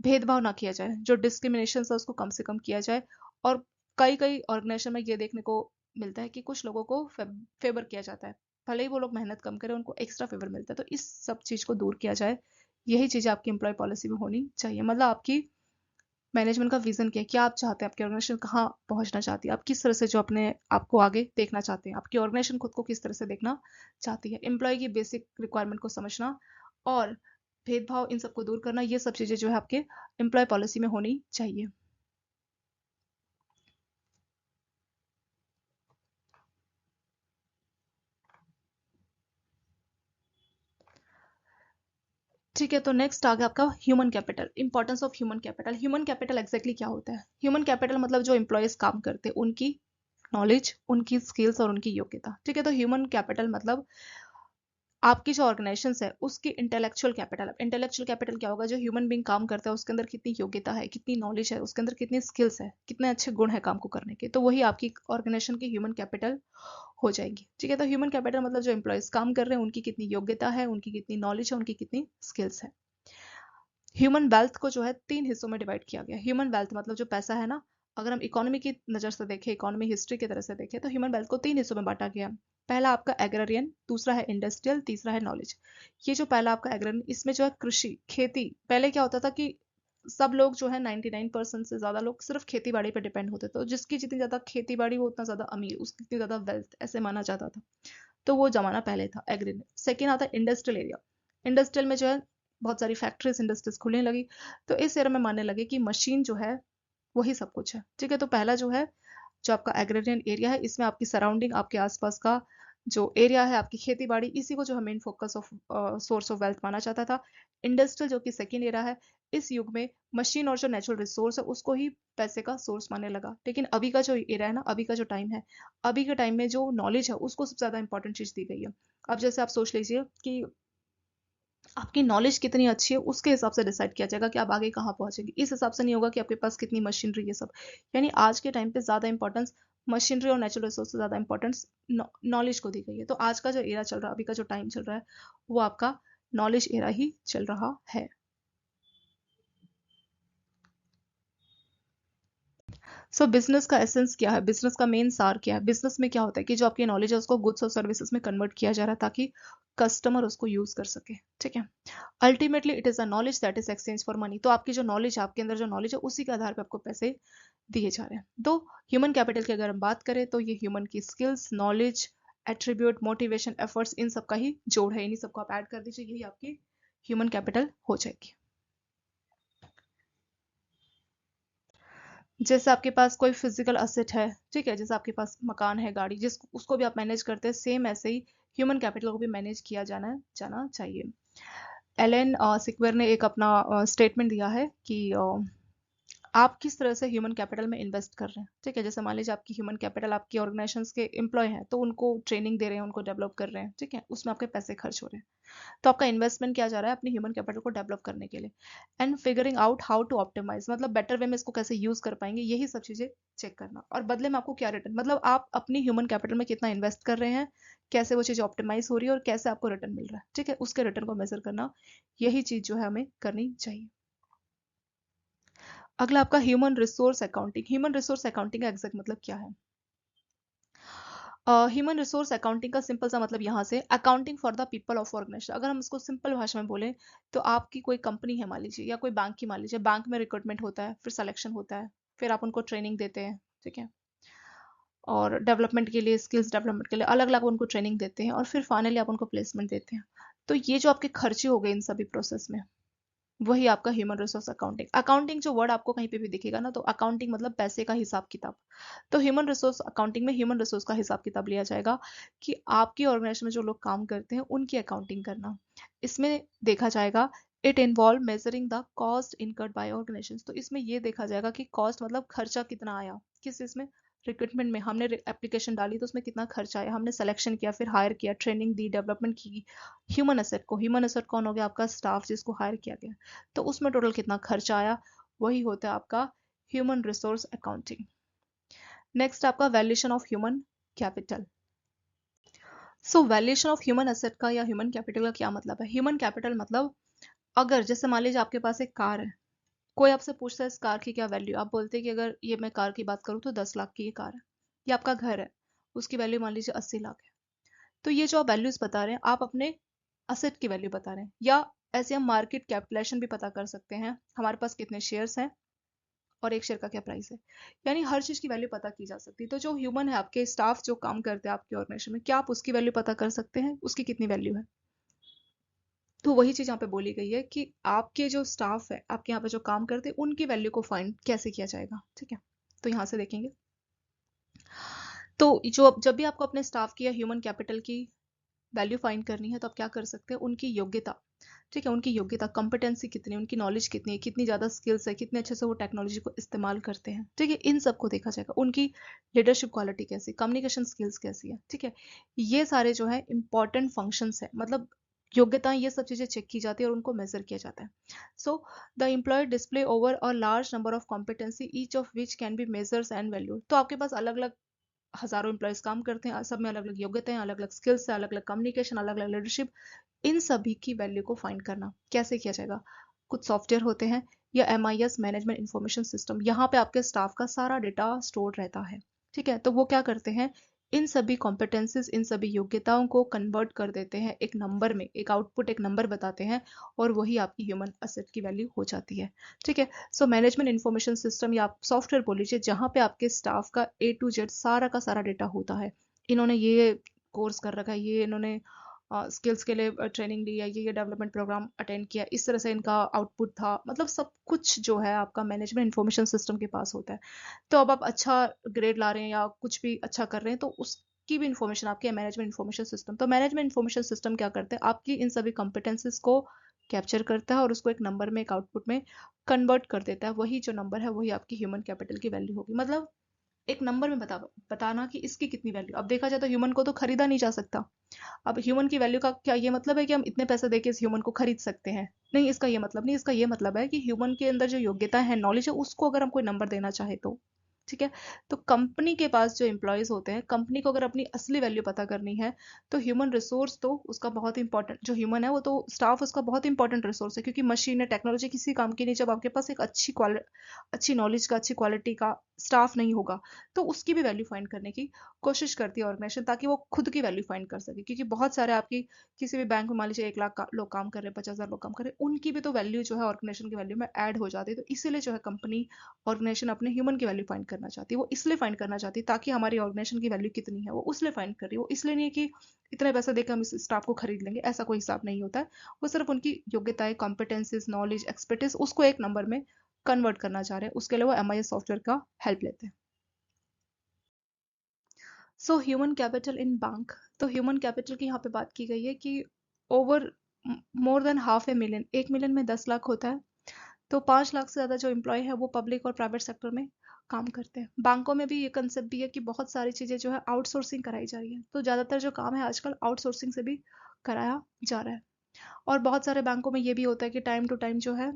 भेदभाव ना किया जाए, जो डिस्क्रिमिनेशन है उसको कम से कम किया जाए। और कई कई ऑर्गेनाइजेशन में ये देखने को मिलता है कि कुछ लोगों को फेवर किया जाता है, भले ही वो लोग मेहनत कम करें, उनको एक्स्ट्रा फेवर मिलता है। तो इस सब चीज को दूर किया जाए, यही चीजें आपकी एम्प्लॉय पॉलिसी में होनी चाहिए। मतलब आपकी मैनेजमेंट का विजन क्या है, क्या आप चाहते हैं, आपकी ऑर्गेनाइजेशन कहाँ पहुंचना चाहती है, आप किस तरह से जो अपने आपको आगे देखना चाहते हैं, आपकी ऑर्गेनाइजेशन खुद को किस तरह से देखना चाहती है। एम्प्लॉय की बेसिक रिक्वायरमेंट को समझना और भेदभाव इन सबको दूर करना, ये सब चीजें जो है आपके एम्प्लॉय पॉलिसी में होनी चाहिए। ठीक है, तो नेक्स्ट आ गया आपका human capital. Importance of human capital. Human capital exactly क्या होता है? ह्यूमन कैपिटल मतलब जो एम्प्लॉयज काम करते हैं उनकी नॉलेज, उनकी स्किल्स और उनकी योग्यता, ठीक है। तो ह्यूमन कैपिटल मतलब आपकी जो ऑर्गेनाइजेशन है उसकी इंटेलेक्चुअल कैपिटल। इंटेलेक्चुअल कैपिटल क्या होगा? जो ह्यूमन बींग काम करता है उसके अंदर कितनी योग्यता है, कितनी नॉलेज है, उसके अंदर कितनी स्किल्स है, कितने अच्छे गुण है काम को करने के, तो वही आपकी ऑर्गेनाइजेशन की ह्यूमन कैपिटल हो जाएगी, ठीक है। तो ह्यूमन कैपिटल मतलब जो एम्प्लॉयज काम कर रहे हैं उनकी कितनी योग्यता है, उनकी कितनी नॉलेज है, उनकी कितनी स्किल्स है। ह्यूमन वेल्थ को जो है 3 हिस्सों में डिवाइड किया गया। ह्यूमन वेल्थ मतलब जो पैसा है ना, अगर हम इकोनॉमी की नजर से देखें, इकोनॉमी हिस्ट्री की तरह से देखें, तो ह्यूमन वेल्थ को 3 हिस्सों में बांटा गया। पहला आपका एग्रेरियन, दूसरा है इंडस्ट्रियल, तीसरा है नॉलेज। ये जो पहला आपका एग्रेरियन, इसमें जो है कृषि, खेती। पहले क्या होता था कि सब लोग जो है 99% से ज्यादा लोग सिर्फ खेती बाड़ी पर डिपेंड होते थे, तो जिसकी जितनी ज्यादा खेती बाड़ी वो उतना ज्यादा अमीर, उसकी इतनी ज्यादा वेल्थ, ऐसे माना जाता था। तो वो जमाना पहले था एग्री। सेकेंड आता है इंडस्ट्रियल एरिया। इंडस्ट्रियल में जो है बहुत सारी फैक्ट्रीज, इंडस्ट्रीज खुलने लगी, तो इस एरिया में मानने लगे कि मशीन जो है वही सब कुछ है, ठीक है। तो पहला जो है, जो आपका एग्रेरियन एरिया है, इसमें आपकी सराउंडिंग, आपके आसपास का जो एरिया है, आपकी खेती बाड़ी, इसी को जो है main focus of source of wealth माना जाता था। इंडस्ट्रियल जो कि सेकेंड एरिया है, इस युग में मशीन और जो नेचुरल रिसोर्स है उसको ही पैसे का सोर्स मानने लगा। लेकिन अभी का जो एरिया है ना, अभी का जो टाइम है, अभी के टाइम में जो नॉलेज है उसको सबसे ज्यादा इंपॉर्टेंट चीज दी गई है। अब जैसे आप सोच लीजिए कि आपकी नॉलेज कितनी अच्छी है, उसके हिसाब से डिसाइड किया जाएगा कि आप आगे कहाँ पहुंचेंगे। इस हिसाब से नहीं होगा कि आपके पास कितनी मशीनरी, ये सब। यानी आज के टाइम पे ज्यादा इंपॉर्टेंस मशीनरी और नेचुरल रिसोर्स से ज्यादा इंपॉर्टेंस नॉलेज को दी गई है। तो आज का जो एरा चल रहा है, अभी का जो टाइम चल रहा है, वो आपका नॉलेज एरा ही चल रहा है। सो बिजनेस का एसेंस क्या है, बिजनेस का मेन सार क्या है? बिजनेस में क्या होता है कि जो आपकी नॉलेज है उसको गुड्स और सर्विसेज में कन्वर्ट किया जा रहा है, ताकि कस्टमर उसको यूज कर सके, ठीक है। Ultimately it is a knowledge that is exchange for money. तो आपकी जो नॉलेज है, आपके अंदर जो नॉलेज है, उसी के आधार पर आपको पैसे दिए जा रहे हैं। तो ह्यूमन कैपिटल की अगर हम बात करें तो ये ह्यूमन की skills, knowledge, attribute, motivation, efforts, इन सब का ही जोड़ है। इन्हीं सबको आप ऐड कर दीजिए, यही आपकी ह्यूमन कैपिटल हो जाएगी। जैसे आपके पास कोई फिजिकल असेट है, ठीक है, जैसे आपके पास मकान है, गाड़ी, जिस उसको भी आप मैनेज करते हैं, सेम ऐसे ही ह्यूमन कैपिटल को भी मैनेज किया जाना जाना चाहिए। एलन सिक्वेर ने एक अपना स्टेटमेंट दिया है कि आप किस तरह से ह्यूमन कैपिटल में इन्वेस्ट कर रहे हैं, ठीक है। जैसे मान लीजिए आपकी ह्यूमन कैपिटल आपकी ऑर्गेनाइजेशंस के एम्प्लॉय हैं, तो उनको ट्रेनिंग दे रहे हैं, उनको डेवलप कर रहे हैं, ठीक है, उसमें आपके पैसे खर्च हो रहे हैं। तो आपका इन्वेस्टमेंट क्या जा रहा है अपनी ह्यूमन कैपिटल को डेवलप करने के लिए। And figuring out how to optimise, मतलब बेटर वे में इसको कैसे यूज कर पाएंगे, यही सब चीजें चेक करना। और बदले में आपको क्या रिटर्न, मतलब आप अपनी ह्यूमन कैपिटल में कितना इन्वेस्ट कर रहे हैं, कैसे वो चीज ऑप्टिमाइज हो रही है और कैसे आपको रिटर्न मिल रहा है, ठीक है, उसके रिटर्न को मेजर करना, यही चीज जो है हमें करनी चाहिए। अगला आपका human resource accounting. Human resource accounting का एग्जैक्ट मतलब क्या है? ह्यूमन रिसोर्स अकाउंटिंग का सिंपल सा मतलब यहाँ से accounting for the people of organisation. अगर हम इसको सिंपल भाषा में बोले तो आपकी कोई कंपनी है मान लीजिए, या कोई बैंक की मान लीजिए, बैंक में रिक्रूटमेंट होता है, फिर सिलेक्शन होता है, फिर आप उनको ट्रेनिंग देते हैं, ठीक है, और डेवलपमेंट के लिए, स्किल्स डेवलपमेंट के लिए अलग अलग उनको ट्रेनिंग देते हैं, और फिर फाइनली आप उनको प्लेसमेंट देते हैं। तो ये जो आपके खर्चे हो गए इन सभी प्रोसेस में, वही आपका ह्यूमन रिसोर्स अकाउंटिंग। अकाउंटिंग जो वर्ड आपको कहीं पे भी दिखेगा ना, तो अकाउंटिंग मतलब पैसे का हिसाब किताब। तो ह्यूमन रिसोर्स अकाउंटिंग में ह्यूमन रिसोर्स का हिसाब किताब लिया जाएगा कि आपकी ऑर्गेनाइजेशन में जो लोग काम करते हैं उनकी अकाउंटिंग करना। इसमें देखा जाएगा, it involve measuring the cost incurred by organisation. तो इसमें ये देखा जाएगा कि कॉस्ट मतलब खर्चा कितना आया, किस इसमें, रिक्रूटमेंट में हमने एप्लीकेशन डाली तो उसमें कितना खर्चा आया, हमने सिलेक्शन किया, फिर हायर किया, ट्रेनिंग दी, डेवलपमेंट की, ह्यूमन एसेट को, ह्यूमन एसेट कौन हो गया, आपका स्टाफ जिसको हायर किया गया, तो उसमें टोटल कितना खर्चा आया, वही होता है आपका ह्यूमन रिसोर्स अकाउंटिंग। नेक्स्ट आपका valuation of human capital. So valuation of human asset का या ह्यूमन कैपिटल का क्या मतलब है? ह्यूमन कैपिटल मतलब, अगर जैसे मान लीजिए आपके पास एक कार है, कोई आपसे पूछता है इस कार की क्या वैल्यू, आप बोलते हैं कि अगर ये मैं कार की बात करूँ तो 10 लाख की ये कार है। ये आपका घर है, उसकी वैल्यू मान लीजिए 80 लाख है। तो ये जो आप वैल्यूज बता रहे हैं, आप अपने असेट की वैल्यू बता रहे हैं, या ऐसे हम मार्केट कैपिटलेशन भी पता कर सकते हैं, हमारे पास कितने शेयर्स हैं और एक शेयर का क्या प्राइस है, यानी हर चीज की वैल्यू पता की जा सकती है। तो जो ह्यूमन है, आपके स्टाफ जो काम करते हैं आपके ऑर्गेनाइजेशन में, क्या आप उसकी वैल्यू पता कर सकते हैं, उसकी कितनी वैल्यू है? तो वही चीज यहाँ पे बोली गई है कि आपके जो स्टाफ है, आपके यहाँ पे जो काम करते हैं, उनकी वैल्यू को फाइंड कैसे किया जाएगा, ठीक है। तो यहाँ से देखेंगे, तो जो जब भी आपको अपने स्टाफ की या ह्यूमन कैपिटल की वैल्यू फाइंड करनी है, तो आप क्या कर सकते हैं, उनकी योग्यता, ठीक है, उनकी योग्यता, कॉम्पिटेंसी कितनी है, उनकी नॉलेज कितनी है, कितनी ज़्यादा स्किल्स है, कितने अच्छे से वो टेक्नोलॉजी को इस्तेमाल करते हैं, ठीक है, इन सबको देखा जाएगा। उनकी लीडरशिप क्वालिटी कैसी, कम्युनिकेशन स्किल्स कैसी है, ठीक है। ये सारे जो है इंपॉर्टेंट फंक्शंस है, मतलब योग्यताएं, ये सब चीज़ें चेक की जाती है और उनको मेजर किया जाता है। So the employee display over a large number of competency each of which can be measures and value. तो आपके पास अलग अलग हजारों एम्प्लॉयज काम करते हैं, सब में अलग अलग योग्यताएं, अलग अलग स्किल्स है, अलग अलग कम्युनिकेशन, अलग अलग लीडरशिप, इन सभी की वैल्यू को फाइंड करना कैसे किया जाएगा? कुछ सॉफ्टवेयर होते हैं, या MIS मैनेजमेंट इंफॉर्मेशन सिस्टम, यहाँ पे आपके स्टाफ का सारा डेटा स्टोर रहता है, ठीक है। तो वो क्या करते हैं, इन सभी कॉम्पिटेंसीज, इन सभी योग्यताओं को कन्वर्ट कर देते हैं एक नंबर में, एक आउटपुट, एक नंबर बताते हैं, और वही आपकी ह्यूमन असेट की वैल्यू हो जाती है, ठीक है। सो मैनेजमेंट इंफॉर्मेशन सिस्टम, या आप सॉफ्टवेयर बोल लीजिए, जहाँ पे आपके स्टाफ का A to Z सारा का सारा डेटा होता है। इन्होंने ये कोर्स कर रखा है, ये इन्होंने स्किल्स के लिए ट्रेनिंग ली है, ये डेवलपमेंट प्रोग्राम अटेंड किया, इस तरह से इनका आउटपुट था, मतलब सब कुछ जो है आपका मैनेजमेंट इंफॉर्मेशन सिस्टम के पास होता है। तो अब आप अच्छा ग्रेड ला रहे हैं या कुछ भी अच्छा कर रहे हैं, तो उसकी भी इंफॉर्मेशन आपके मैनेजमेंट इंफॉर्मेशन सिस्टम, तो मैनेजमेंट इंफॉर्मेशन सिस्टम क्या करते हैं, आपकी इन सभी कॉम्पिटेंसीज को कैप्चर करता है और उसको एक नंबर में, एक आउटपुट में कन्वर्ट कर देता है। वही जो नंबर है वही आपकी ह्यूमन कैपिटल की वैल्यू होगी, मतलब एक नंबर में बताना कि इसकी कितनी वैल्यू। अब देखा जाए तो ह्यूमन को तो खरीदा नहीं जा सकता। अब ह्यूमन की वैल्यू का क्या ये मतलब है कि हम इतने पैसे देके इस ह्यूमन को खरीद सकते हैं? नहीं, इसका ये मतलब नहीं। इसका ये मतलब है कि ह्यूमन के अंदर जो योग्यता है, नॉलेज है, उसको अगर हम कोई नंबर देना चाहे तो, ठीक है। तो कंपनी के पास जो एम्प्लॉयज होते हैं, कंपनी को अगर अपनी असली वैल्यू पता करनी है, तो ह्यूमन रिसोर्स तो उसका बहुत इंपॉर्टेंट, जो ह्यूमन है वो तो स्टाफ उसका बहुत इंपॉर्टेंट रिसोर्स है, क्योंकि मशीन है, टेक्नोलॉजी किसी काम की नहीं जब आपके पास एक अच्छी नॉलेज का, अच्छी क्वालिटी का स्टाफ नहीं होगा। तो उसकी भी वैल्यू फाइंड करने की कोशिश करती है ऑर्गेनाइजेशन, ताकि वो खुद की वैल्यू फाइंड कर सके, क्योंकि बहुत सारे आपकी किसी भी बैंक में मान लीजिए 1 लाख लोग काम कर रहे हैं, 50,000 लोग काम कर रहे हैं, उनकी भी तो वैल्यू जो है ऑर्गेनाइजेशन की वैल्यू में ऐड हो जाती है। तो इसीलिए जो है कंपनी, ऑर्गेनाइजेशन अपने ह्यूमन की वैल्यू फाइंड करना चाहती है। वो इसलिए फाइंड करना चाहती है ताकि हमारी ऑर्गेनाइजेशन की वैल्यू कितनी है वो उसलिए फाइंड कर रही है। वो इसलिए नहीं है कि इतने पैसे देकर हम इस स्टाफ को खरीद लेंगे, ऐसा कोई हिसाब नहीं होता है। वो सिर्फ उनकी योग्यताएं, कॉम्पिटेंसीज, नॉलेज, एक्सपर्टीज, उसको एक नंबर में कन्वर्ट करना चाह रहे हैं, उसके लिए वो MIS सॉफ्टवेयर का हेल्प लेते हैं। So human capital in bank, तो ह्यूमन कैपिटल की यहाँ पे बात की गई है कि over more than half a million, 1 million में 10 लाख होता है, तो 5 लाख से ज़्यादा जो एम्प्लॉय है वो पब्लिक और प्राइवेट सेक्टर में काम करते हैं। बैंकों में भी ये कंसेप्ट भी है कि बहुत सारी चीज़ें जो है आउटसोर्सिंग कराई जा रही है, तो ज़्यादातर जो काम है आजकल आउटसोर्सिंग से भी कराया जा रहा है। और बहुत सारे बैंकों में ये भी होता है कि टाइम टू टाइम जो है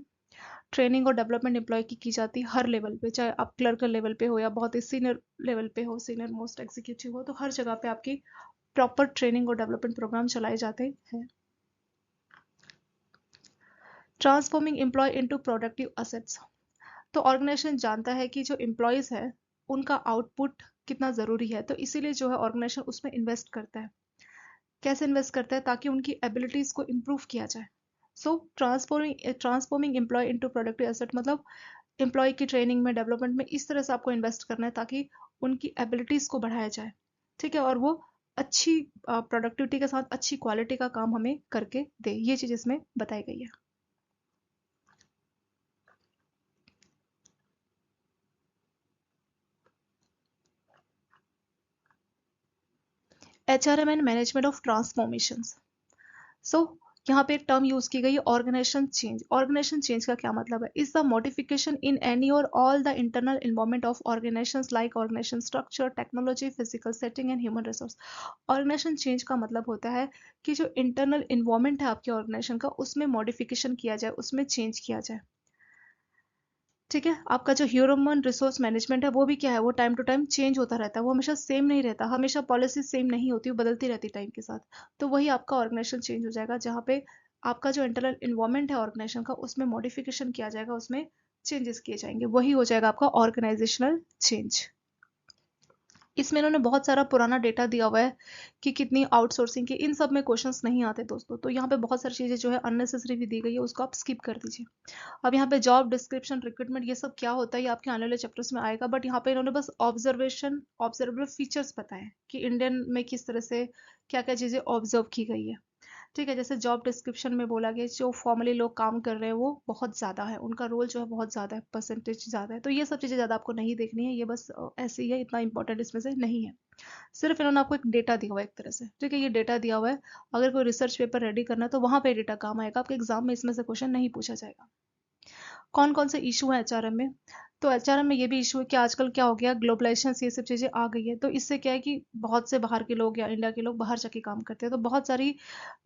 ट्रेनिंग और डेवलपमेंट एम्प्लॉय की जाती है हर लेवल पे, चाहे आप क्लर्क लेवल पे हो या बहुत ही सीनियर लेवल पे हो, सीनियर मोस्ट एग्जीक्यूटिव हो, तो हर जगह पे आपकी प्रॉपर ट्रेनिंग और डेवलपमेंट प्रोग्राम चलाए जाते हैं। Transforming employ into productive assets, तो ऑर्गेनाइजेशन जानता है कि जो एम्प्लॉयज है उनका आउटपुट कितना ज़रूरी है, तो इसीलिए जो है ऑर्गेनाइजेशन उसमें इन्वेस्ट करता है। कैसे इन्वेस्ट करता है? ताकि उनकी एबिलिटीज़ को इम्प्रूव किया जाए। So transforming employ into productive asset मतलब एम्प्लॉय की ट्रेनिंग में, डेवलपमेंट में इस तरह से आपको इन्वेस्ट करना है ताकि उनकी एबिलिटीज़ को बढ़ाया जाए, ठीक है, और वो अच्छी प्रोडक्टिविटी के साथ अच्छी क्वालिटी का काम हमें करके दे। ये चीज़ इसमें बताई गई है। HRM and management of transformations. So यहाँ पे एक टर्म यूज की गई है ऑर्गेनाइजेशन चेंज। ऑर्गेनाइजेशन चेंज का क्या मतलब है? Is the modification in any or all the internal involvement of organisations like organisation structure, technology, physical setting and human resource. Organisation change का मतलब होता है कि जो इंटरनल इन्वॉल्वमेंट है आपके ऑर्गेनाइजेशन का, उसमें मॉडिफिकेशन किया जाए, उसमें चेंज किया जाए, ठीक है। आपका जो ह्यूमन रिसोर्स मैनेजमेंट है वो भी क्या है, वो टाइम टू टाइम चेंज होता रहता है, वो हमेशा सेम नहीं रहता, हमेशा पॉलिसी सेम नहीं होती, वो बदलती रहती टाइम के साथ। तो वही आपका ऑर्गेनाइजेशन चेंज हो जाएगा, जहाँ पे आपका जो इंटरनल इन्वॉल्वमेंट है ऑर्गेनाइजेशन का, उसमें मॉडिफिकेशन किया जाएगा, उसमें चेंजेस किए जाएंगे, वही हो जाएगा आपका ऑर्गेनाइजेशनल चेंज। इसमें इन्होंने बहुत सारा पुराना डेटा दिया हुआ है कि कितनी आउटसोर्सिंग की, इन सब में क्वेश्चंस नहीं आते दोस्तों, तो यहाँ पे बहुत सारी चीज़ें जो है अननेसेसरी भी दी गई है, उसको आप स्किप कर दीजिए। अब यहाँ पे जॉब डिस्क्रिप्शन, रिक्रूटमेंट, ये सब क्या होता है ये आपके आने वाले चैप्टर्स में आएगा, बट यहाँ पे इन्होंने बस ऑब्जर्वेबल फीचर्स बताए कि इंडियन में किस तरह से क्या क्या चीज़ें ऑब्जर्व की गई है, ठीक है। जैसे जॉब डिस्क्रिप्शन में बोला गया जो फॉर्मली लोग काम कर रहे हैं वो बहुत ज़्यादा है, उनका रोल जो है बहुत ज़्यादा है, परसेंटेज ज़्यादा है, तो ये सब चीज़ें ज़्यादा आपको नहीं देखनी है, ये बस ऐसे ही है, इतना इंपॉर्टेंट इसमें से नहीं है। सिर्फ इन्होंने आपको एक डेटा दिया हुआ है एक तरह से, ठीक है, ये डेटा दिया हुआ है। अगर कोई रिसर्च पेपर रेडी करना है तो वहाँ पे डेटा काम आएगा, आपके एग्जाम में इसमें से क्वेश्चन नहीं पूछा जाएगा। कौन कौन से इशू है एचआरएम में? तो एचआरएम में ये भी इशू है कि आजकल क्या हो गया, ग्लोबलाइजेशन ये सब चीज़ें आ गई है, तो इससे क्या है कि बहुत से बाहर के लोग या इंडिया के लोग बाहर जाके काम करते हैं, तो बहुत सारी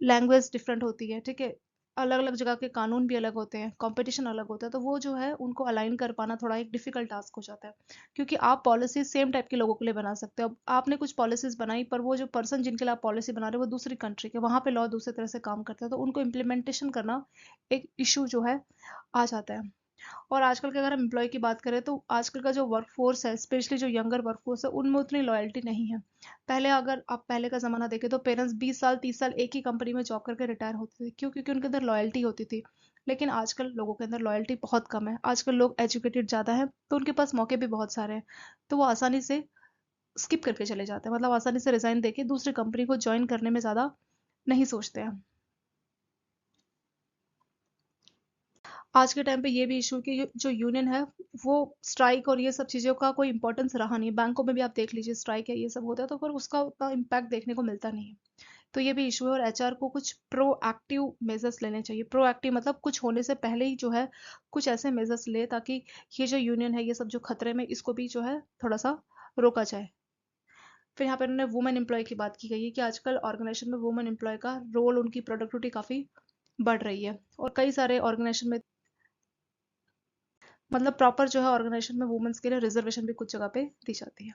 लैंग्वेज डिफरेंट होती है, ठीक है, अलग अलग जगह के कानून भी अलग होते हैं, कंपटीशन अलग होता है, तो वो जो है उनको अलाइन कर पाना थोड़ा एक डिफिकल्ट टास्क हो जाता है। क्योंकि आप पॉलिसी सेम टाइप के लोगों के लिए बना सकते हो, अब आपने कुछ पॉलिसीज बनाई पर वो जो पर्सन जिनके लिए आप पॉलिसी बना रहे हो वो दूसरी कंट्री के, वहाँ पे लॉ दूसरी तरह से काम करता है, तो उनको इम्प्लीमेंटेशन करना एक इशू जो है आ जाता है। और आजकल के अगर हम एम्प्लॉय की बात करें तो आजकल का जो वर्कफोर्स है, स्पेशली जो यंगर वर्कफोर्स है, उनमें उतनी लॉयल्टी नहीं है। पहले अगर आप पहले का ज़माना देखें तो पेरेंट्स 20 साल 30 साल एक ही कंपनी में जॉब करके रिटायर होते थे, क्यों? क्योंकि उनके अंदर लॉयल्टी होती थी। लेकिन आजकल लोगों के अंदर लॉयल्टी बहुत कम है, आजकल लोग एजुकेटेड ज़्यादा है, तो उनके पास मौके भी बहुत सारे हैं, तो वो आसानी से स्किप करके चले जाते हैं, मतलब आसानी से रिजाइन देके दूसरी कंपनी को ज्वाइन करने में ज़्यादा नहीं सोचते हैं। आज के टाइम पे ये भी इशू कि जो यूनियन है वो स्ट्राइक और ये सब चीज़ों का कोई इंपॉर्टेंस रहा नहीं। बैंकों में भी आप देख लीजिए स्ट्राइक है, ये सब होता है, तो पर उसका उतना इम्पैक्ट देखने को मिलता नहीं है। तो ये भी इशू है, और एचआर को कुछ प्रोएक्टिव मेजर्स लेने चाहिए। प्रोएक्टिव मतलब कुछ होने से पहले ही जो है कुछ ऐसे मेजर्स ले ताकि ये जो यूनियन है, ये सब जो खतरे में, इसको भी जो है थोड़ा सा रोका जाए। फिर यहाँ पे उन्होंने वुमेन एम्प्लॉय की बात की गई है कि आजकल ऑर्गेनाइजेशन में वुमेन एम्प्लॉय का रोल, उनकी प्रोडक्टिविटी काफ़ी बढ़ रही है, और कई सारे ऑर्गेनाइजेशन में मतलब प्रॉपर जो है ऑर्गेनाइजेशन में वुमेन्स के लिए रिजर्वेशन भी कुछ जगह पे दी जाती है।